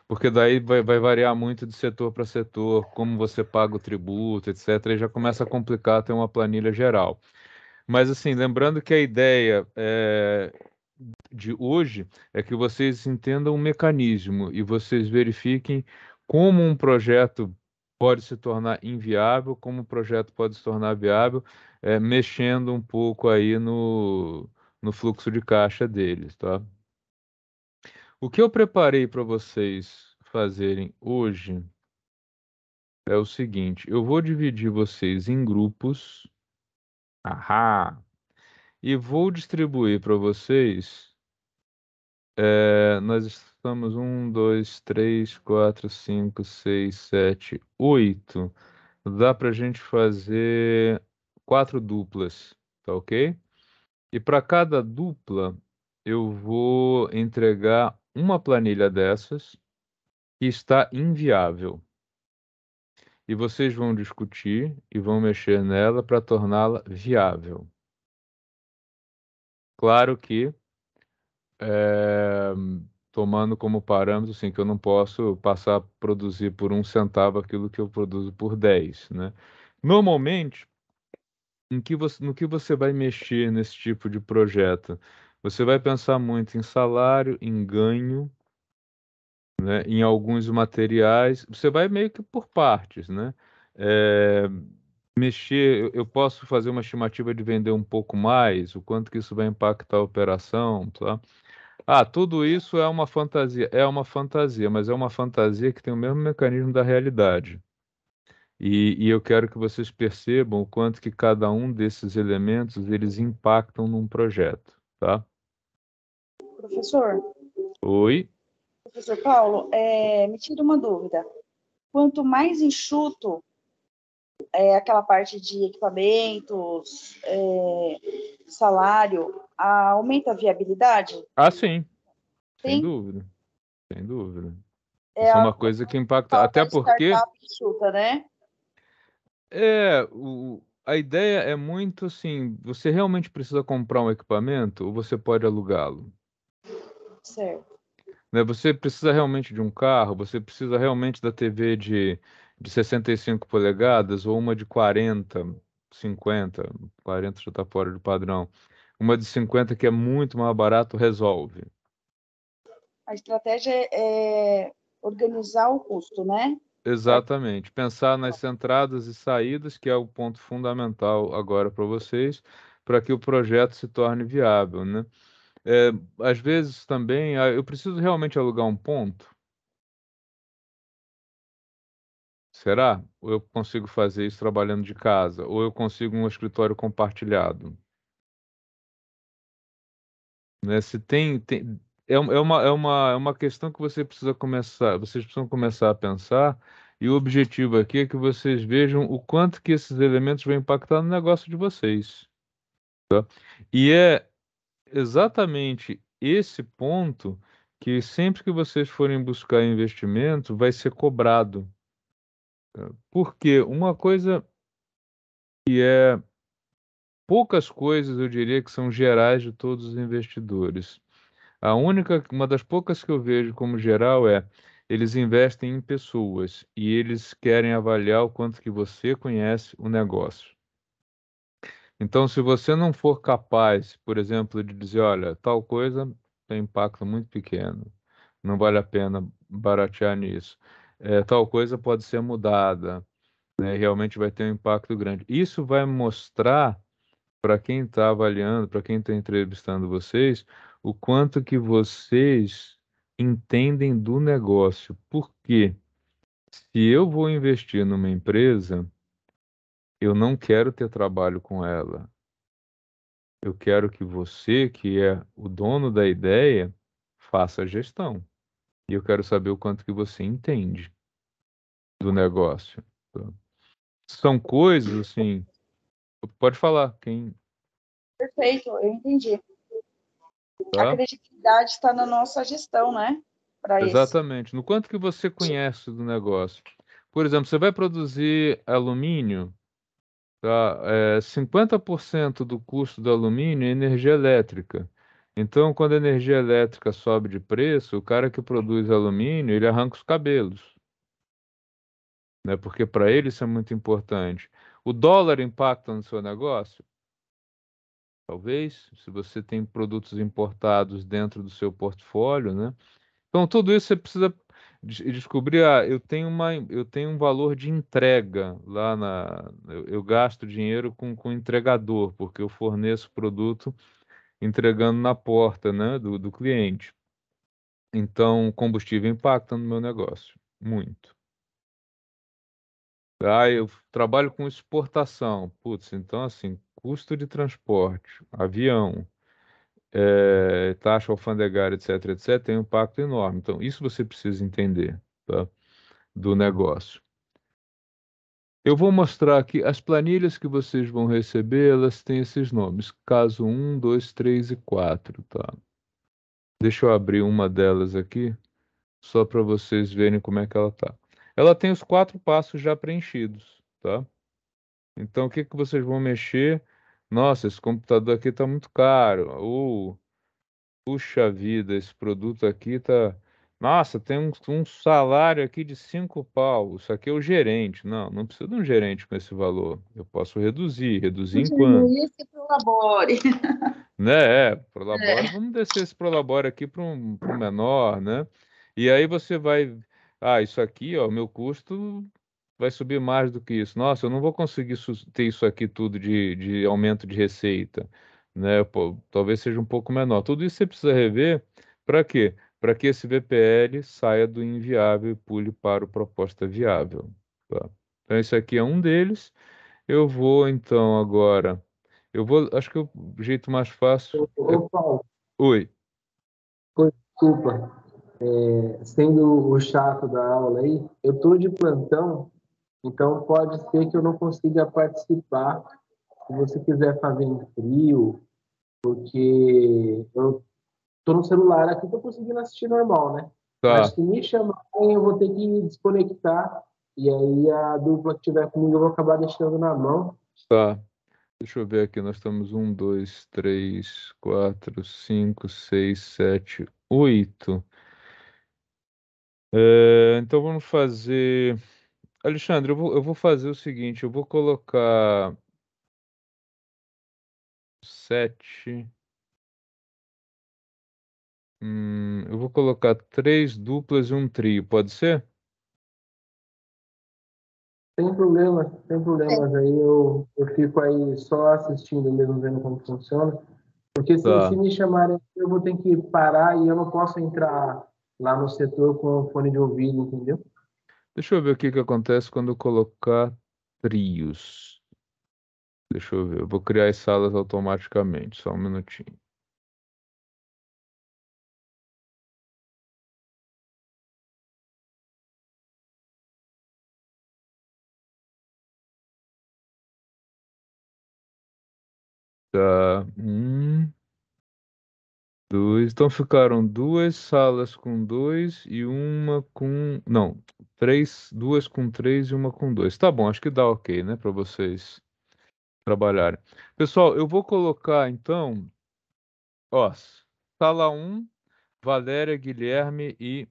porque daí vai variar muito de setor para setor, como você paga o tributo, etc. E já começa a complicar ter uma planilha geral. Mas assim, lembrando que a ideia de hoje é que vocês entendam o mecanismo e vocês verifiquem como um projeto pode se tornar inviável, como o projeto pode se tornar viável, mexendo um pouco aí no fluxo de caixa deles, tá? O que eu preparei para vocês fazerem hoje é o seguinte: eu vou dividir vocês em grupos, ahá, e vou distribuir para vocês. Nós estamos 1, 2, 3, 4, 5, 6, 7, 8. Dá para a gente fazer 4 duplas, tá ok? E para cada dupla, eu vou entregar uma planilha dessas que está inviável. E vocês vão discutir e vão mexer nela para torná-la viável. Claro que é, tomando como parâmetro, assim, que eu não posso passar a produzir por 1 centavo aquilo que eu produzo por 10, né? Normalmente, no que você vai mexer nesse tipo de projeto? Você vai pensar muito em salário, em ganho, né? Em alguns materiais. Você vai meio que por partes, né? É, mexer, eu posso fazer uma estimativa de vender um pouco mais, o quanto que isso vai impactar a operação, tá? Tudo isso é uma fantasia, mas é uma fantasia que tem o mesmo mecanismo da realidade. E eu quero que vocês percebam o quanto que cada um desses elementos eles impactam num projeto, tá? Professor, Oi? professor Paulo, me tira uma dúvida. Quanto mais enxuto aquela parte de equipamentos, salário, aumenta a viabilidade? Sim, sem Sim, dúvida, sem dúvida. é Isso é a uma coisa que impacta, tal até da porque startup enxuta, né? a ideia é muito assim, você realmente precisa comprar um equipamento ou você pode alugá-lo? Certo. Né? Você precisa realmente de um carro? Você precisa realmente da TV de 65 polegadas ou uma de 40, 50? 40 já está fora do padrão. Uma de 50 que é muito mais barato resolve. A estratégia é organizar o custo, né? Pra- Exatamente. Pensar nas entradas e saídas, que é o ponto fundamental agora para vocês, para que o projeto se torne viável, né? É, às vezes também, eu preciso realmente alugar um ponto. Será? Ou eu consigo fazer isso trabalhando de casa? Ou eu consigo um escritório compartilhado? Né? Se é uma questão que vocês precisam começar a pensar, e o objetivo aqui é que vocês vejam o quanto que esses elementos vão impactar no negócio de vocês. E é exatamente esse ponto que sempre que vocês forem buscar investimento, vai ser cobrado. Porque uma coisa que é poucas coisas, eu diria que são gerais de todos os investidores. Uma das poucas que eu vejo como geral é eles investem em pessoas e eles querem avaliar o quanto que você conhece o negócio. Então, se você não for capaz, por exemplo, de dizer, olha, tal coisa tem impacto muito pequeno, não vale a pena baratear nisso. Tal coisa pode ser mudada, né, e realmente vai ter um impacto grande. Isso vai mostrar para quem está avaliando, para quem está entrevistando vocês, o quanto que vocês entendem do negócio. Por quê? Se eu vou investir numa empresa, eu não quero ter trabalho com ela. Eu quero que você, que é o dono da ideia, faça a gestão. E eu quero saber o quanto que você entende do negócio. Tá? São coisas assim. Pode falar, quem, Perfeito, eu entendi. A tá? credibilidade está na nossa gestão, né? Para isso. Exatamente. No quanto que você conhece do negócio. Por exemplo, você vai produzir alumínio, tá? 50% do custo do alumínio é energia elétrica. Então, quando a energia elétrica sobe de preço, o cara que produz alumínio, ele arranca os cabelos, né? Porque para ele isso é muito importante. O dólar impacta no seu negócio? Talvez, se você tem produtos importados dentro do seu portfólio, né? Então, tudo isso você precisa descobrir. Eu tenho um valor de entrega lá na. Eu gasto dinheiro com entregador, porque eu forneço produto entregando na porta, né, do cliente. Então, o combustível impacta no meu negócio, muito. Eu trabalho com exportação. Putz, então, assim, custo de transporte, avião, taxa alfandegária, etc, etc, tem um impacto enorme. Então, isso você precisa entender, tá? Do negócio. Eu vou mostrar aqui as planilhas que vocês vão receber, elas têm esses nomes, caso 1, 2, 3 e 4, tá? Deixa eu abrir uma delas aqui, só para vocês verem como é que ela tá. Ela tem os 4 passos já preenchidos, tá? Então, o que que vocês vão mexer? Nossa, esse computador aqui tá muito caro. Puxa vida, esse produto aqui tá. Nossa, tem um salário aqui de 5 pau. Isso aqui é o gerente. Não, não precisa de um gerente com esse valor. Eu posso reduzir. Reduzir em quanto? Diminui esse prolabore. Né? Prolabore, vamos descer esse prolabore aqui para um menor, né? E aí você vai. Ah, isso aqui, ó, meu custo vai subir mais do que isso. Nossa, eu não vou conseguir ter isso aqui tudo de aumento de receita, né? Pô, talvez seja um pouco menor. Tudo isso você precisa rever. Para quê? Para que esse VPL saia do inviável e pule para o proposta viável. Tá? Então, esse aqui é um deles. Eu vou, então, agora. Acho que o jeito mais fácil é. Ô, Paulo, Oi. pô, desculpa, sendo o chato da aula aí, eu estou de plantão, então pode ser que eu não consiga participar. Se você quiser fazer em frio, porque eu estou no celular aqui, estou conseguindo assistir normal, né? Mas Tá, se me chamarem, eu vou ter que desconectar, e aí a dupla que estiver comigo eu vou acabar deixando na mão. tá. Deixa eu ver aqui. Nós estamos 1, 2, 3, 4, 5, 6, 7, 8. Então vamos fazer. Alexandre, eu vou fazer o seguinte: eu vou colocar 7. Eu vou colocar 3 duplas e um trio, pode ser? Sem problemas. Aí eu fico aí só assistindo mesmo, vendo como funciona. Porque se Tá. me chamarem, eu vou ter que parar e eu não posso entrar lá no setor com fone de ouvido, entendeu? Deixa eu ver o que que acontece quando eu colocar trios. Deixa eu ver. Eu vou criar as salas automaticamente. Só um minutinho. Tá. 1, 2. Então ficaram 2 salas com 2 e uma com. Não, 3, 2 com 3 e uma com 2. Tá bom, acho que dá ok, né, para vocês trabalharem. Pessoal, eu vou colocar então, ó, sala 1, Valéria, Guilherme e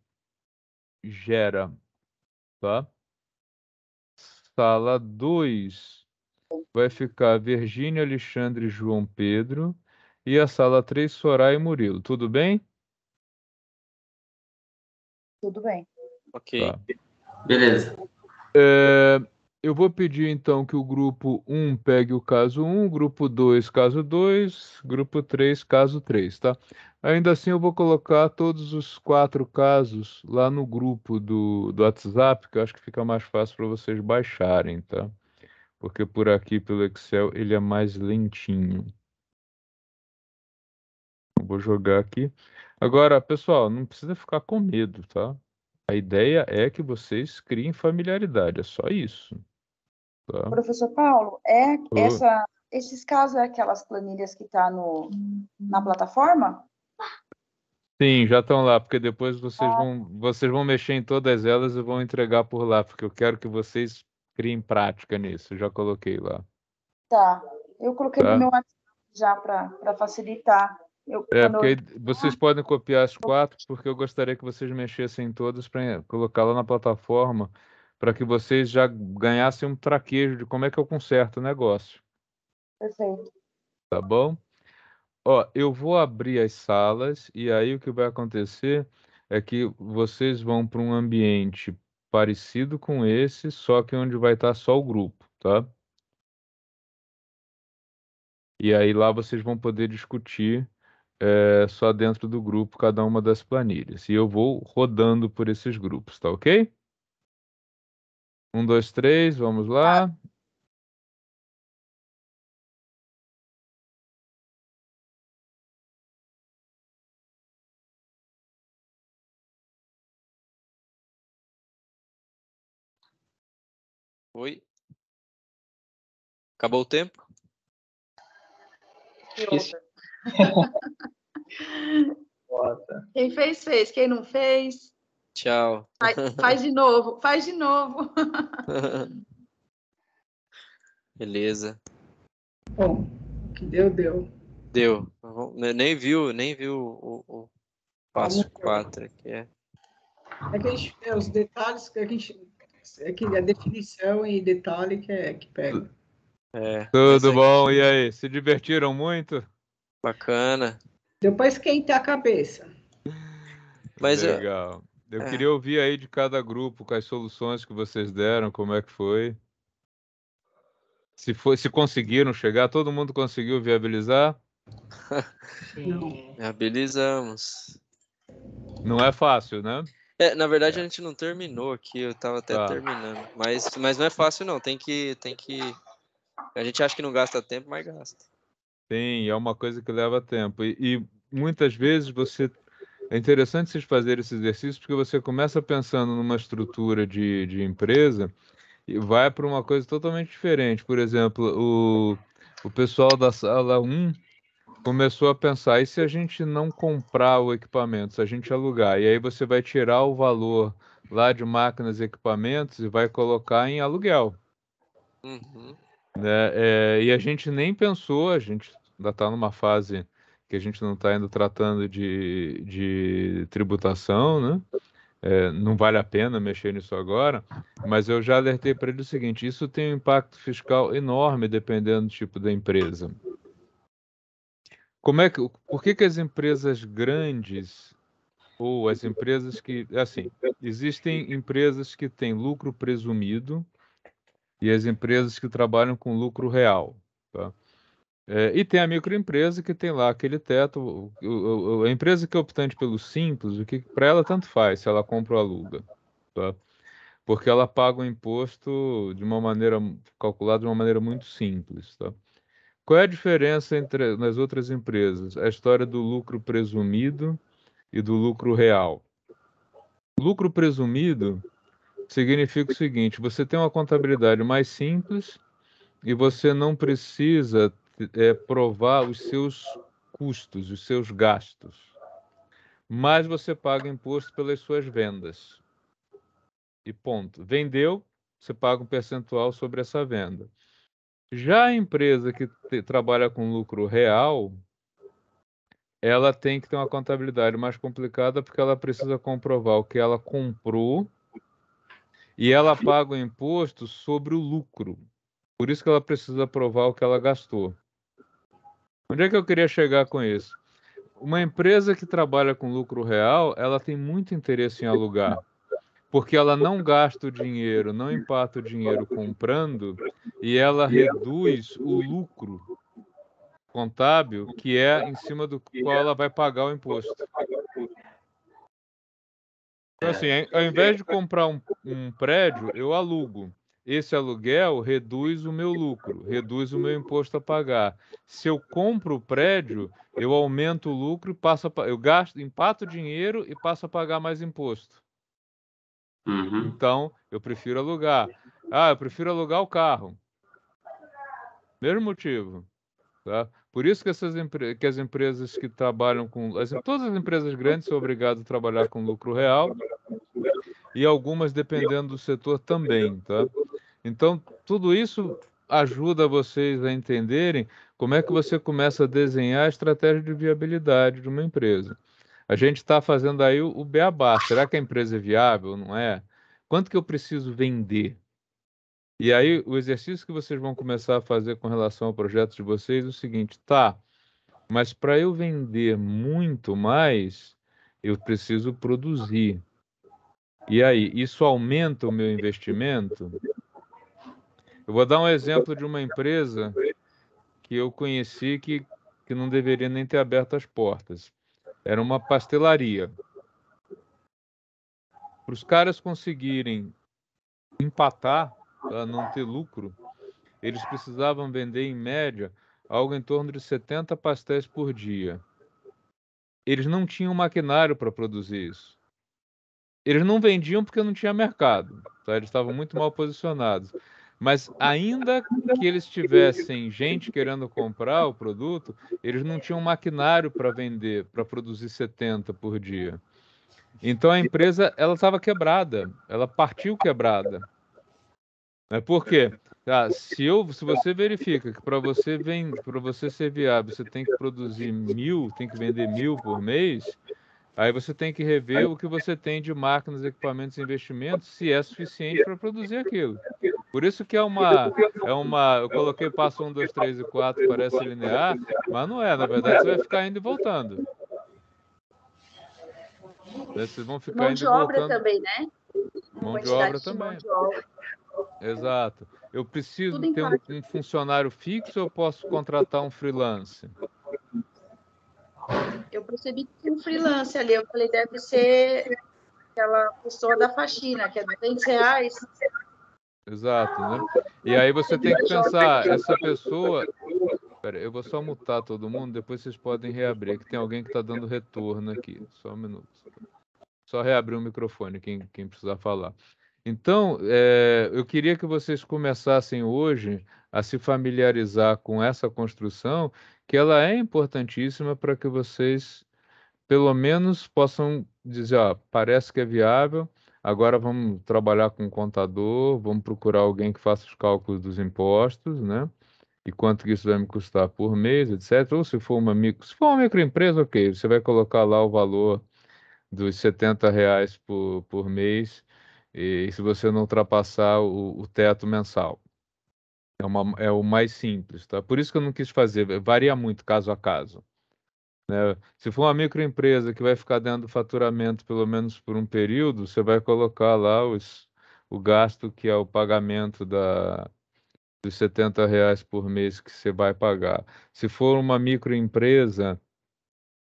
Gera, tá? Sala 2 vai ficar Virgínia, Alexandre e João Pedro. E a sala 3, Soraya e Murilo. Tudo bem? Tudo bem. Ok. Tá. Beleza. É, eu vou pedir então que o grupo 1 pegue o caso 1, grupo 2, caso 2, grupo 3, caso 3, tá? Ainda assim, eu vou colocar todos os 4 casos lá no grupo do WhatsApp, que eu acho que fica mais fácil para vocês baixarem, tá? Porque por aqui, pelo Excel, ele é mais lentinho. Eu vou jogar aqui. Agora, pessoal, não precisa ficar com medo, tá? A ideia é que vocês criem familiaridade, é só isso, tá? Professor Paulo, esses casos é aquelas planilhas que tá na plataforma? Sim, já estão lá, porque depois vocês vão mexer em todas elas e vão entregar por lá, porque eu quero que vocês criem prática nisso. Eu já coloquei lá, Tá. Eu coloquei no tá? meu WhatsApp já para facilitar. Porque aí vocês podem copiar as 4, porque eu gostaria que vocês mexessem em todas para colocar lá na plataforma, para que vocês já ganhassem um traquejo de como é que eu conserto o negócio, Perfeito. tá bom? Ó, eu vou abrir as salas e aí o que vai acontecer é que vocês vão para um ambiente parecido com esse, só que onde vai estar só o grupo, tá? E aí lá vocês vão poder discutir só dentro do grupo cada uma das planilhas. E eu vou rodando por esses grupos, tá ok? 1, 2, 3, vamos lá. Oi? Acabou o tempo? Isso. Bota. Quem fez, fez. Quem não fez, Tchau. faz de novo. Faz de novo. Beleza. Bom, o que deu, deu. Deu. Nem viu o passo Vamos ver. 4 aqui. É que a gente, os detalhes que a gente. É que a definição e detalhe que pega. Tudo Mas bom? E aí, se divertiram muito? bacana. Deu para esquentar a cabeça. Mas Legal. Eu queria ouvir aí de cada grupo com as soluções que vocês deram, como é que foi. Se conseguiram chegar, todo mundo conseguiu viabilizar? Sim. habilizamos. Não é fácil, né? Na verdade, a gente não terminou aqui, eu tava até Tá. terminando. Mas não é fácil, não. Tem que. A gente acha que não gasta tempo, mas gasta. Sim, é uma coisa que leva tempo. E muitas vezes é interessante vocês fazerem esse exercício porque você começa pensando numa estrutura de empresa e vai para uma coisa totalmente diferente. Por exemplo, o pessoal da sala 1 começou a pensar, e se a gente não comprar o equipamento, se a gente alugar? E aí você vai tirar o valor lá de máquinas e equipamentos e vai colocar em aluguel. Uhum. Né? E a gente nem pensou, a gente ainda está numa fase que a gente não está ainda tratando de tributação, né? Não vale a pena mexer nisso agora, mas eu já alertei para ele o seguinte: isso tem um impacto fiscal enorme dependendo do tipo da empresa. Por que as empresas grandes ou as empresas que, assim, existem empresas que têm lucro presumido e as empresas que trabalham com lucro real, tá? E tem a microempresa que tem lá aquele teto. A empresa que é optante pelo simples, o que para ela tanto faz se ela compra ou aluga, tá? Porque ela paga o imposto de uma maneira calculada de uma maneira muito simples, tá? Qual é a diferença entre nas outras empresas? A história do lucro presumido e do lucro real. Lucro presumido significa o seguinte: você tem uma contabilidade mais simples e você não precisa provar os seus custos, os seus gastos, mas você paga imposto pelas suas vendas. E ponto. Vendeu, você paga um percentual sobre essa venda. Já a empresa que trabalha com lucro real, ela tem que ter uma contabilidade mais complicada porque ela precisa comprovar o que ela comprou e ela paga o imposto sobre o lucro. Por isso que ela precisa provar o que ela gastou. Onde é que eu queria chegar com isso? Uma empresa que trabalha com lucro real, ela tem muito interesse em alugar. porque ela não gasta o dinheiro, não empata o dinheiro comprando, e ela reduz o lucro contábil, que é em cima do qual ela vai pagar o imposto. Então, assim, ao invés de comprar um prédio, eu alugo. Esse aluguel reduz o meu lucro, reduz o meu imposto a pagar. Se eu compro o prédio, eu aumento o lucro e eu gasto, empato o dinheiro e passo a pagar mais imposto. Então, eu prefiro alugar. Ah, eu prefiro alugar o carro. Mesmo motivo. Tá? Por isso que que as empresas que trabalham todas as empresas grandes são obrigadas a trabalhar com lucro real e algumas, dependendo do setor, também. Tá? Então, tudo isso ajuda vocês a entenderem como é que você começa a desenhar a estratégia de viabilidade de uma empresa. A gente está fazendo aí o beabá. Será que a empresa é viável? Não é? Quanto que eu preciso vender? E aí, o exercício que vocês vão começar a fazer com relação ao projeto de vocês é o seguinte, tá, mas para eu vender muito mais, eu preciso produzir. E aí, isso aumenta o meu investimento? Eu vou dar um exemplo de uma empresa que eu conheci que não deveria nem ter aberto as portas. Era uma pastelaria. Para os caras conseguirem empatar, para não ter lucro, eles precisavam vender, em média, algo em torno de 70 pastéis por dia. Eles não tinham maquinário para produzir isso. Eles não vendiam porque não tinha mercado, tá? Eles estavam muito mal posicionados. Mas ainda que eles tivessem gente querendo comprar o produto, eles não tinham maquinário para vender, para produzir 70 por dia. Então a empresa, ela estava quebrada, ela partiu quebrada. Por quê? Se você verifica que para você ser viável, você tem que produzir 1.000, tem que vender 1.000 por mês, aí você tem que rever o que você tem de máquinas, equipamentos e investimentos, se é suficiente para produzir aquilo. Por isso que eu coloquei passo 1, 2, 3 e 4, parece linear, mas não é, na verdade você vai ficar indo e voltando. Vocês vão ficar Mão indo de e obra voltando. também, né? Mão de Quantidade obra de mão também. de obra. Exato. Eu preciso Tudo em ter parte. um funcionário fixo ou eu posso contratar um freelance? Eu percebi que tinha um freelance ali. Eu falei, deve ser aquela pessoa da faxina, que é R$ 200. Exato, né? E aí você tem que pensar, essa pessoa. Pera, eu vou só mutar todo mundo, depois vocês podem reabrir, que tem alguém que está dando retorno aqui. Só um minuto. Só reabrir o microfone, quem precisar falar. Então, eu queria que vocês começassem hoje a se familiarizar com essa construção, que ela é importantíssima para que vocês, pelo menos, possam dizer, ó, parece que é viável, agora vamos trabalhar com um contador, vamos procurar alguém que faça os cálculos dos impostos, né? E quanto que isso vai me custar por mês, etc. Ou se for uma microempresa, ok, você vai colocar lá o valor dos R$ 70 por mês, e se você não ultrapassar o teto mensal. É o mais simples, tá? Por isso que eu não quis fazer, varia muito caso a caso, né? Se for uma microempresa que vai ficar dentro do faturamento pelo menos por um período, você vai colocar lá o gasto que é o pagamento dos R$ 70 por mês que você vai pagar. Se for uma microempresa,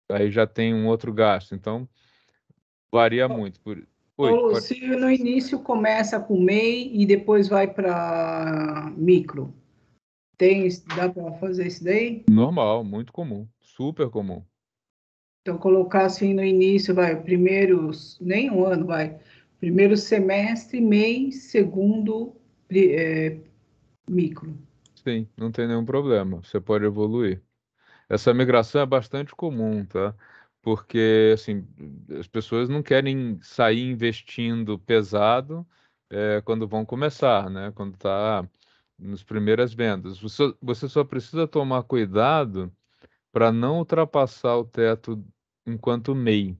aí já tem um outro gasto. Então, varia muito. Oi, Paulo, pode... se no início começa com MEI e depois vai para micro, dá para fazer isso daí? Normal, muito comum, super comum. Então, colocar assim no início, vai, nem um ano, vai, primeiro semestre, MEI, segundo, micro. Sim, não tem nenhum problema. Você pode evoluir. Essa migração é bastante comum, tá? Porque, assim, as pessoas não querem sair investindo pesado quando vão começar, né? Quando está nas primeiras vendas. Você só precisa tomar cuidado para não ultrapassar o teto enquanto MEI.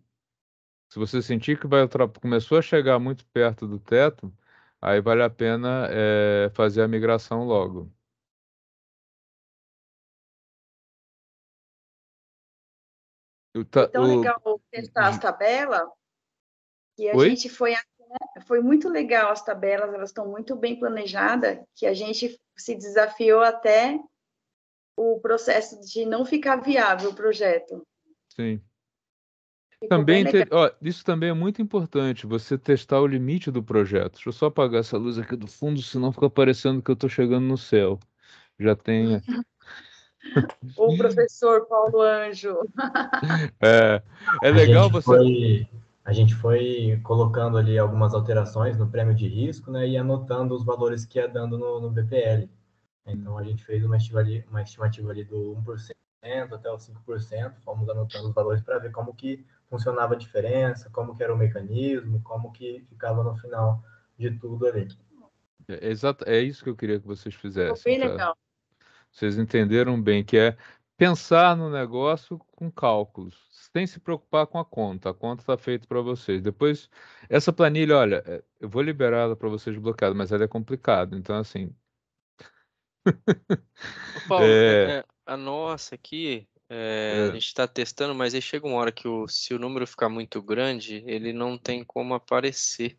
Se você sentir que começou a chegar muito perto do teto, aí vale a pena fazer a migração logo. Foi tão legal testar as tabelas que a Oi? gente foi Foi muito legal as tabelas, elas estão muito bem planejadas, que a gente se desafiou até o processo de não ficar viável o projeto. Sim. Ficou bem Também, legal. isso também é muito importante, você testar o limite do projeto. Deixa eu só apagar essa luz aqui do fundo, senão fica parecendo que eu estou chegando no céu. Já tem. O professor Paulo Anjo. É A legal gente você. a gente foi colocando ali algumas alterações no prêmio de risco, né, e anotando os valores que ia dando no BPL. Então, a gente fez uma estimativa ali do 1% até os 5%, fomos anotando os valores para ver como que funcionava a diferença, como que era o mecanismo, como que ficava no final de tudo ali. Exato, é isso que eu queria que vocês Ficou fizessem, bem tá? legal. Vocês entenderam bem, que é pensar no negócio com cálculos, sem se preocupar com a conta. A conta está feita para vocês. Depois, essa planilha, olha, eu vou liberar ela para vocês bloqueada, mas ela é complicada. Então, assim, Ô, Paulo, é, a nossa aqui, a é, gente está testando, mas aí chega uma hora que se o número ficar muito grande, ele não tem como aparecer.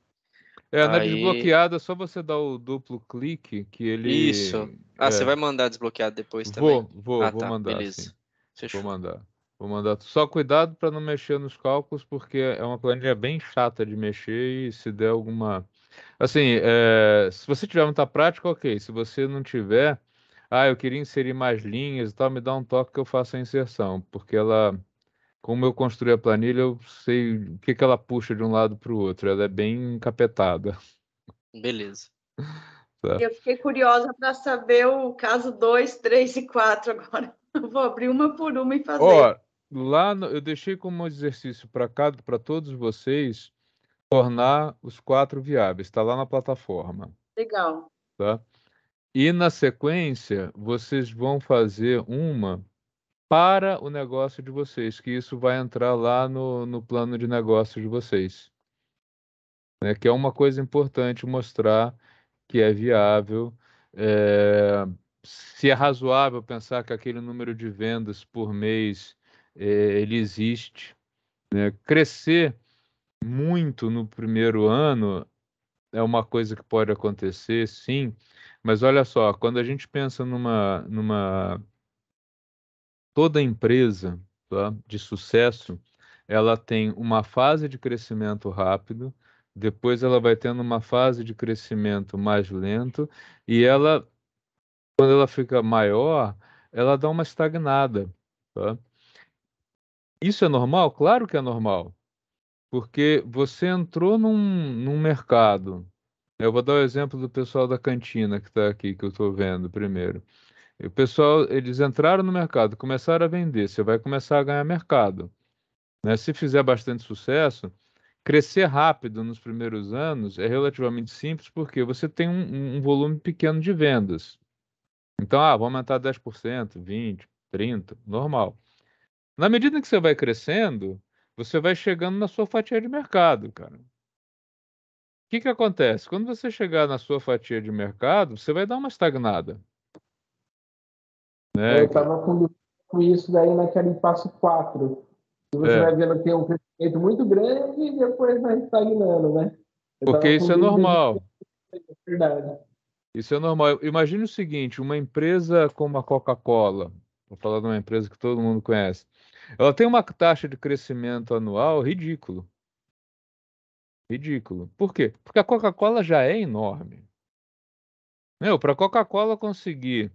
na Aí, desbloqueada, é só você dar o duplo clique que isso. ele. Ah, você vai mandar desbloqueado depois também? Vou Tá, mandar, sim. beleza. Vou Fechou. mandar. Vou mandar. Só cuidado para não mexer nos cálculos, porque é uma planilha bem chata de mexer e se der alguma. Assim, se você tiver muita prática, ok. Se você não tiver, eu queria inserir mais linhas e tal, me dá um toque que eu faço a inserção, porque ela, como eu construí a planilha, eu sei o que que ela puxa de um lado para o outro. Ela é bem encapetada, Beleza. tá? Eu fiquei curiosa para saber o caso 2, 3 e 4 agora. Eu vou abrir uma por uma e fazer. Ó, eu deixei como exercício para todos vocês tornar os 4 viáveis. Está lá na plataforma, Legal. tá? E na sequência, vocês vão fazer uma para o negócio de vocês, que isso vai entrar lá no plano de negócio de vocês, né? Que é uma coisa importante mostrar que é viável, é, se é razoável pensar que aquele número de vendas por mês, ele existe, né? Crescer muito no primeiro ano é uma coisa que pode acontecer, sim, mas olha só, quando a gente pensa toda empresa, tá, de sucesso, ela tem uma fase de crescimento rápido, depois ela vai tendo uma fase de crescimento mais lento, e ela, quando ela fica maior, ela dá uma estagnada, tá? Isso é normal? Claro que é normal, porque você entrou num mercado. Eu vou dar o exemplo do pessoal da cantina que está aqui, que eu estou vendo primeiro. E o pessoal, eles entraram no mercado, começaram a vender, você vai começar a ganhar mercado, né? Se fizer bastante sucesso, crescer rápido nos primeiros anos é relativamente simples, porque você tem um volume pequeno de vendas. Então, vou aumentar 10%, 20%, 30%, normal. Na medida que você vai crescendo, você vai chegando na sua fatia de mercado, cara. O que que acontece? Quando você chegar na sua fatia de mercado, você vai dar uma estagnada, Eu né? estava com isso daí naquele passo 4. E você É, vai vendo que tem um crescimento muito grande e depois vai estagnando, né? Eu porque estava isso com é dúvida de normal. verdade. Isso é normal. Imagine o seguinte, uma empresa como a Coca-Cola, vou falar de uma empresa que todo mundo conhece, ela tem uma taxa de crescimento anual ridículo. Ridículo. Por quê? Porque a Coca-Cola já é enorme. Para a Coca-Cola conseguir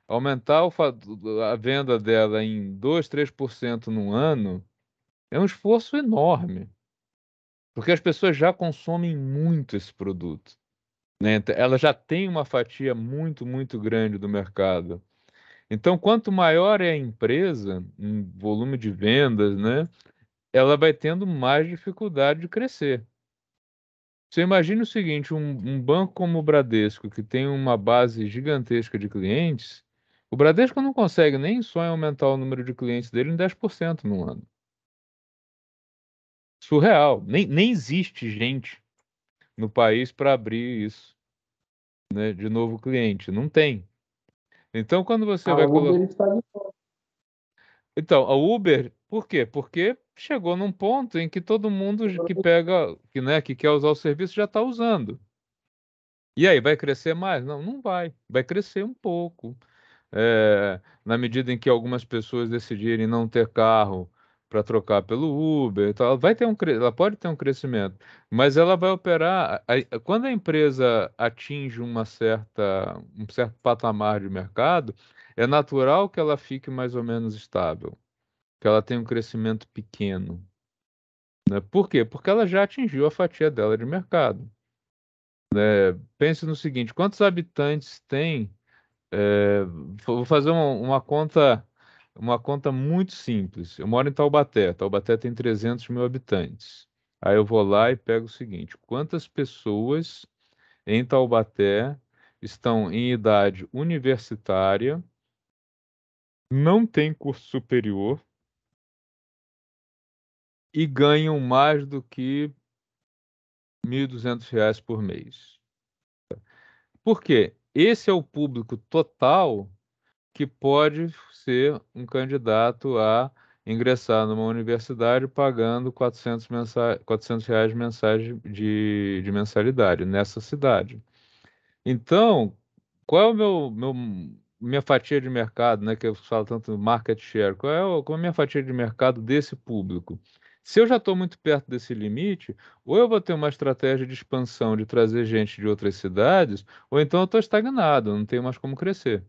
aumentar a venda dela em 2, 3% num ano, é um esforço enorme. Porque as pessoas já consomem muito esse produto, né? Ela já tem uma fatia muito, muito grande do mercado. Então, quanto maior é a empresa, em volume de vendas, né, ela vai tendo mais dificuldade de crescer. Você imagina o seguinte, um banco como o Bradesco, que tem uma base gigantesca de clientes, o Bradesco não consegue nem só aumentar o número de clientes dele em 10% no ano. Surreal. Nem existe gente no país para abrir isso, né, de novo cliente. Não tem. Então, quando você A vai Uber colocar. está de Então, a Uber, por quê? Porque chegou num ponto em que todo mundo que pega, que quer usar o serviço já está usando. E aí, vai crescer mais? Não, não vai. Vai crescer um pouco. Na medida em que algumas pessoas decidirem não ter carro para trocar pelo Uber, e tal, ela pode ter um crescimento, mas ela vai operar. Quando a empresa atinge um certo patamar de mercado, é natural que ela fique mais ou menos estável, que ela tenha um crescimento pequeno, né? Por quê? Porque ela já atingiu a fatia dela de mercado. Pense no seguinte: quantos habitantes tem? Vou fazer uma conta muito simples. Eu moro em Taubaté. Taubaté tem 300 mil habitantes. Aí eu vou lá e pego o seguinte: quantas pessoas em Taubaté estão em idade universitária, não têm curso superior e ganham mais do que R$ 1.200 por mês? Por quê? Esse é o público total que pode ser um candidato a ingressar numa universidade pagando R$ 400 mensais de mensalidade nessa cidade. Então, qual é minha fatia de mercado, né, que eu falo tanto market share? Qual é a minha fatia de mercado desse público? Se eu já estou muito perto desse limite, ou eu vou ter uma estratégia de expansão de trazer gente de outras cidades, ou então eu estou estagnado, não tenho mais como crescer.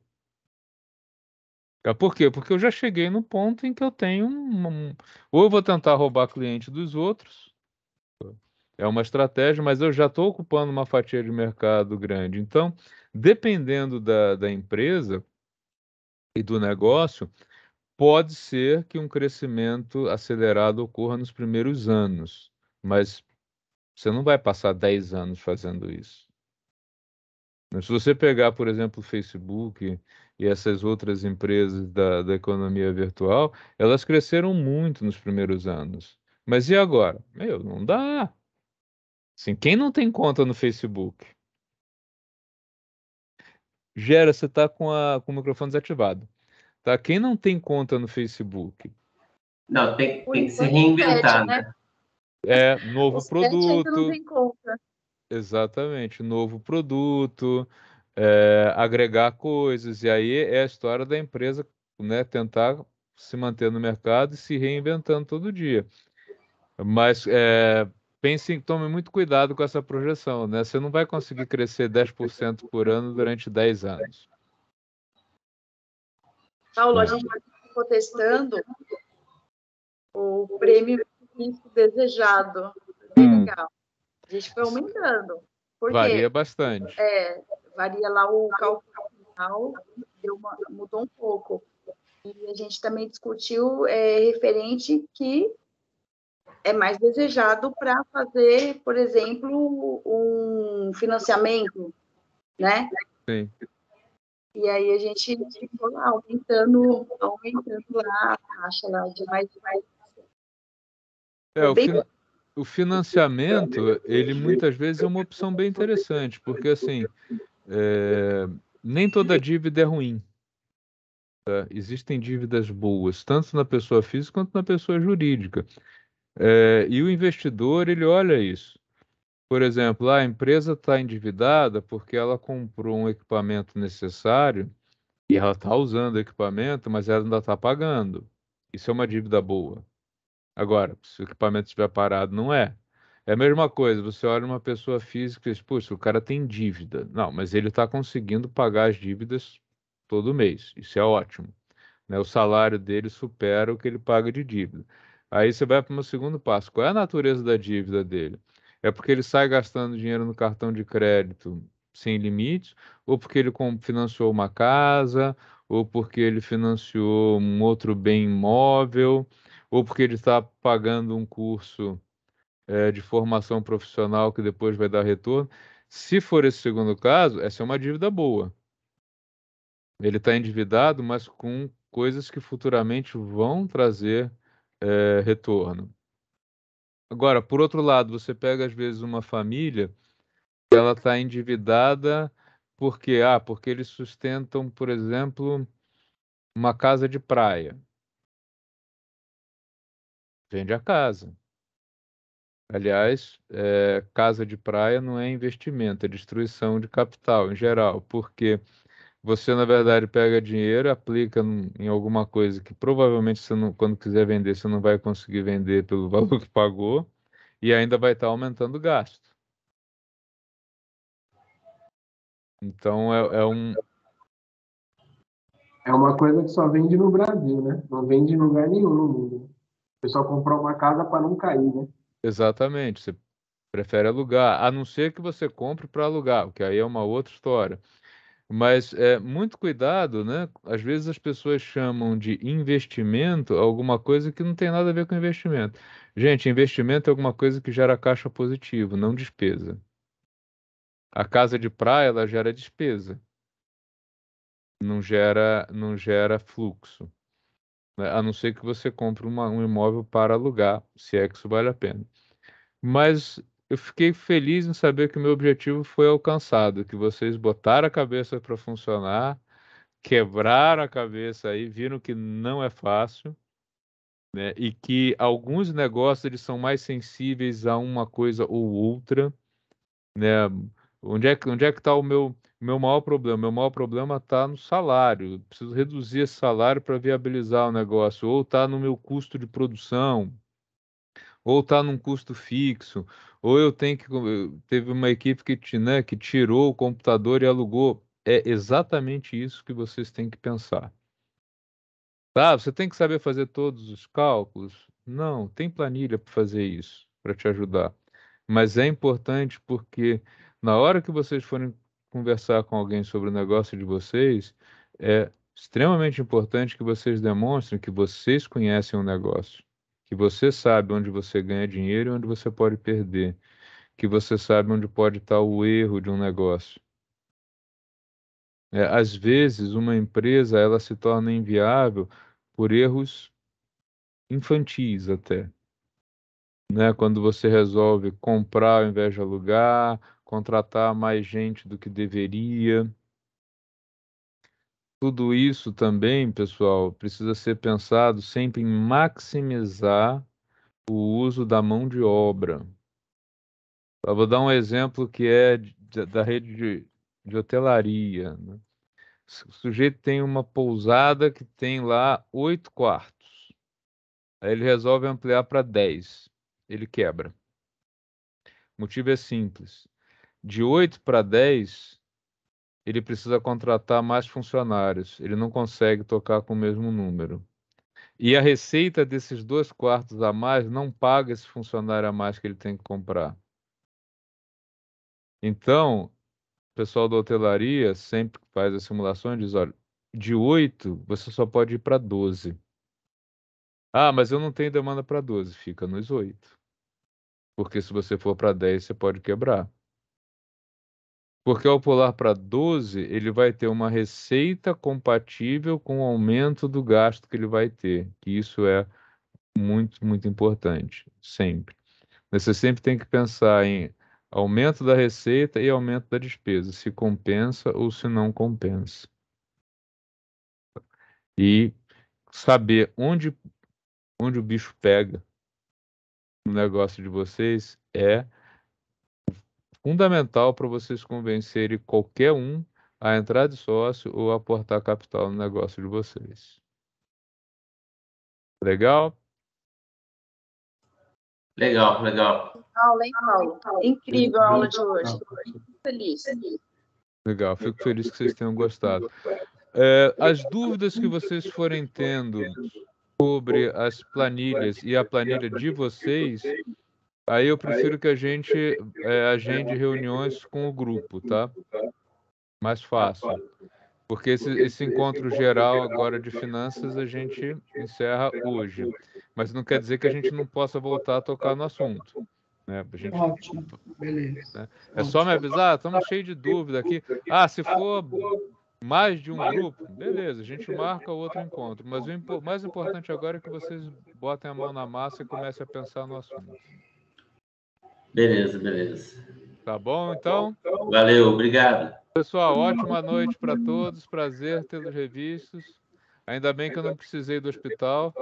Por quê? Porque eu já cheguei no ponto em que eu tenho ou eu vou tentar roubar cliente dos outros, é uma estratégia, mas eu já estou ocupando uma fatia de mercado grande. Então, dependendo da empresa e do negócio, pode ser que um crescimento acelerado ocorra nos primeiros anos, mas você não vai passar 10 anos fazendo isso. Se você pegar, por exemplo, o Facebook e essas outras empresas da economia virtual, elas cresceram muito nos primeiros anos. Mas e agora? Meu, não dá. Assim, quem não tem conta no Facebook? Gera, você está com o microfone desativado. Tá? Quem não tem conta no Facebook? Não, tem Por que se enquanto, reinventar, né? né? Novo Os pets ainda não produto. tem conta. Exatamente, novo produto, agregar coisas, e aí é a história da empresa, né, tentar se manter no mercado e se reinventando todo dia. Mas tome muito cuidado com essa projeção, né? Você não vai conseguir crescer 10% por ano durante 10 anos. Paulo, a gente ficou testando o prêmio de risco desejado. Bem legal. A gente foi aumentando. Varia Porque bastante. varia lá o cálculo final, mudou um pouco. E a gente também discutiu referente que é mais desejado para fazer, por exemplo, um financiamento, né? Sim. E aí a gente ficou lá aumentando lá a taxa lá de mais. O financiamento, ele muitas vezes é uma opção bem interessante, porque assim, nem toda dívida é ruim. Tá? Existem dívidas boas, tanto na pessoa física quanto na pessoa jurídica. E o investidor, ele olha isso. Por exemplo, a empresa está endividada porque ela comprou um equipamento necessário e ela está usando o equipamento, mas ela ainda está pagando. Isso é uma dívida boa. Agora, se o equipamento estiver parado, não é. É a mesma coisa, você olha uma pessoa física e diz, puxa, o cara tem dívida. Não, mas ele está conseguindo pagar as dívidas todo mês. Isso é ótimo, né? O salário dele supera o que ele paga de dívida. Aí você vai para o segundo passo. Qual é a natureza da dívida dele? É porque ele sai gastando dinheiro no cartão de crédito sem limites, ou porque ele financiou uma casa, ou porque ele financiou um outro bem imóvel, ou porque ele está pagando um curso de formação profissional que depois vai dar retorno. Se for esse segundo caso, essa é uma dívida boa. Ele está endividado, mas com coisas que futuramente vão trazer retorno. Agora, por outro lado, você pega às vezes uma família que ela está endividada porque eles sustentam, por exemplo, uma casa de praia. Vende a casa. Aliás, casa de praia não é investimento, é destruição de capital em geral, porque você, na verdade, pega dinheiro, aplica em alguma coisa que provavelmente você não, quando quiser vender, você não vai conseguir vender pelo valor que pagou e ainda vai estar aumentando o gasto. Então, É uma coisa que só vende no Brasil, né? Não vende em lugar nenhum no mundo. O pessoal comprou uma casa para não cair, né? Exatamente, você prefere alugar, a não ser que você compre para alugar, porque aí é uma outra história. Mas muito cuidado, né? Às vezes as pessoas chamam de investimento alguma coisa que não tem nada a ver com investimento. Gente, investimento é alguma coisa que gera caixa positivo, não despesa. A casa de praia, ela gera despesa, não gera fluxo, né? A não ser que você compre um imóvel para alugar, se é que isso vale a pena. Mas eu fiquei feliz em saber que o meu objetivo foi alcançado, que vocês botaram a cabeça para funcionar, quebraram a cabeça aí, viram que não é fácil, né? E que alguns negócios eles são mais sensíveis a uma coisa ou outra, né? Onde é que está o meu maior problema? Meu maior problema está no salário. Eu preciso reduzir esse salário para viabilizar o negócio, ou está no meu custo de produção, ou está num custo fixo, ou eu tenho que. Teve uma equipe né, que tirou o computador e alugou. É exatamente isso que vocês têm que pensar. Tá, você tem que saber fazer todos os cálculos? Não, tem planilha para fazer isso, para te ajudar. Mas é importante porque na hora que vocês forem conversar com alguém sobre o negócio de vocês, é extremamente importante que vocês demonstrem que vocês conhecem o negócio, que você sabe onde você ganha dinheiro e onde você pode perder, que você sabe onde pode estar o erro de um negócio. Às vezes, uma empresa ela se torna inviável por erros infantis até, né? Quando você resolve comprar ao invés de alugar, contratar mais gente do que deveria. Tudo isso também, pessoal, precisa ser pensado sempre em maximizar o uso da mão de obra. Eu vou dar um exemplo que é da rede de hotelaria, né? O sujeito tem uma pousada que tem lá 8 quartos. Aí ele resolve ampliar para 10. Ele quebra. O motivo é simples. De 8 para 10, ele precisa contratar mais funcionários. Ele não consegue tocar com o mesmo número. E a receita desses 2 quartos a mais não paga esse funcionário a mais que ele tem que comprar. Então, o pessoal da hotelaria sempre faz a simulação e diz, olha, de 8 você só pode ir para 12. Ah, mas eu não tenho demanda para 12. Fica nos 8. Porque se você for para 10, você pode quebrar. Porque ao pular para 12, ele vai ter uma receita compatível com o aumento do gasto que ele vai ter. E isso é muito, muito importante, sempre. Você sempre tem que pensar em aumento da receita e aumento da despesa, se compensa ou se não compensa. E saber onde o bicho pega no negócio de vocês é fundamental para vocês convencerem qualquer um a entrar de sócio ou aportar capital no negócio de vocês. Legal? Legal, legal. Aula, hein, Paulo? Incrível a aula de hoje. Fico feliz. Legal, fico feliz que vocês tenham gostado. As dúvidas que vocês forem tendo sobre as planilhas e a planilha de vocês, aí eu prefiro que a gente agende reuniões com o grupo, tá? Mais fácil. Porque esse encontro geral agora de finanças a gente encerra hoje. Mas não quer dizer que a gente não possa voltar a tocar no assunto, né? A gente, Ótimo, beleza. né? É só me avisar, estamos cheios de dúvida aqui. Ah, se for mais de um grupo, beleza, a gente marca outro encontro. Mas o mais importante agora é que vocês botem a mão na massa e comecem a pensar no assunto. Beleza, beleza. Tá bom, então? Valeu, obrigado. Pessoal, ótima noite para todos. Prazer tê-los revistos. Ainda bem que eu não precisei do hospital.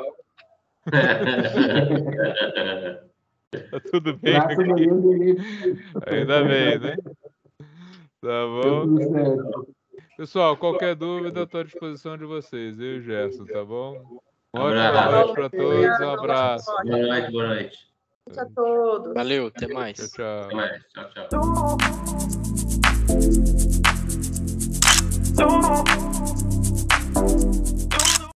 Tá tudo bem Graças a aqui? Deus, ninguém... Ainda bem, né? Tá Deu bom? tudo certo. Pessoal, qualquer dúvida, eu estou à disposição de vocês, eu e o Gerson, tá bom? Uma ótima Abraço. noite para todos, um abraço. Boa noite, boa noite. Boa noite a todos. Valeu, até mais. Tchau, tchau. Até mais. Tchau, tchau.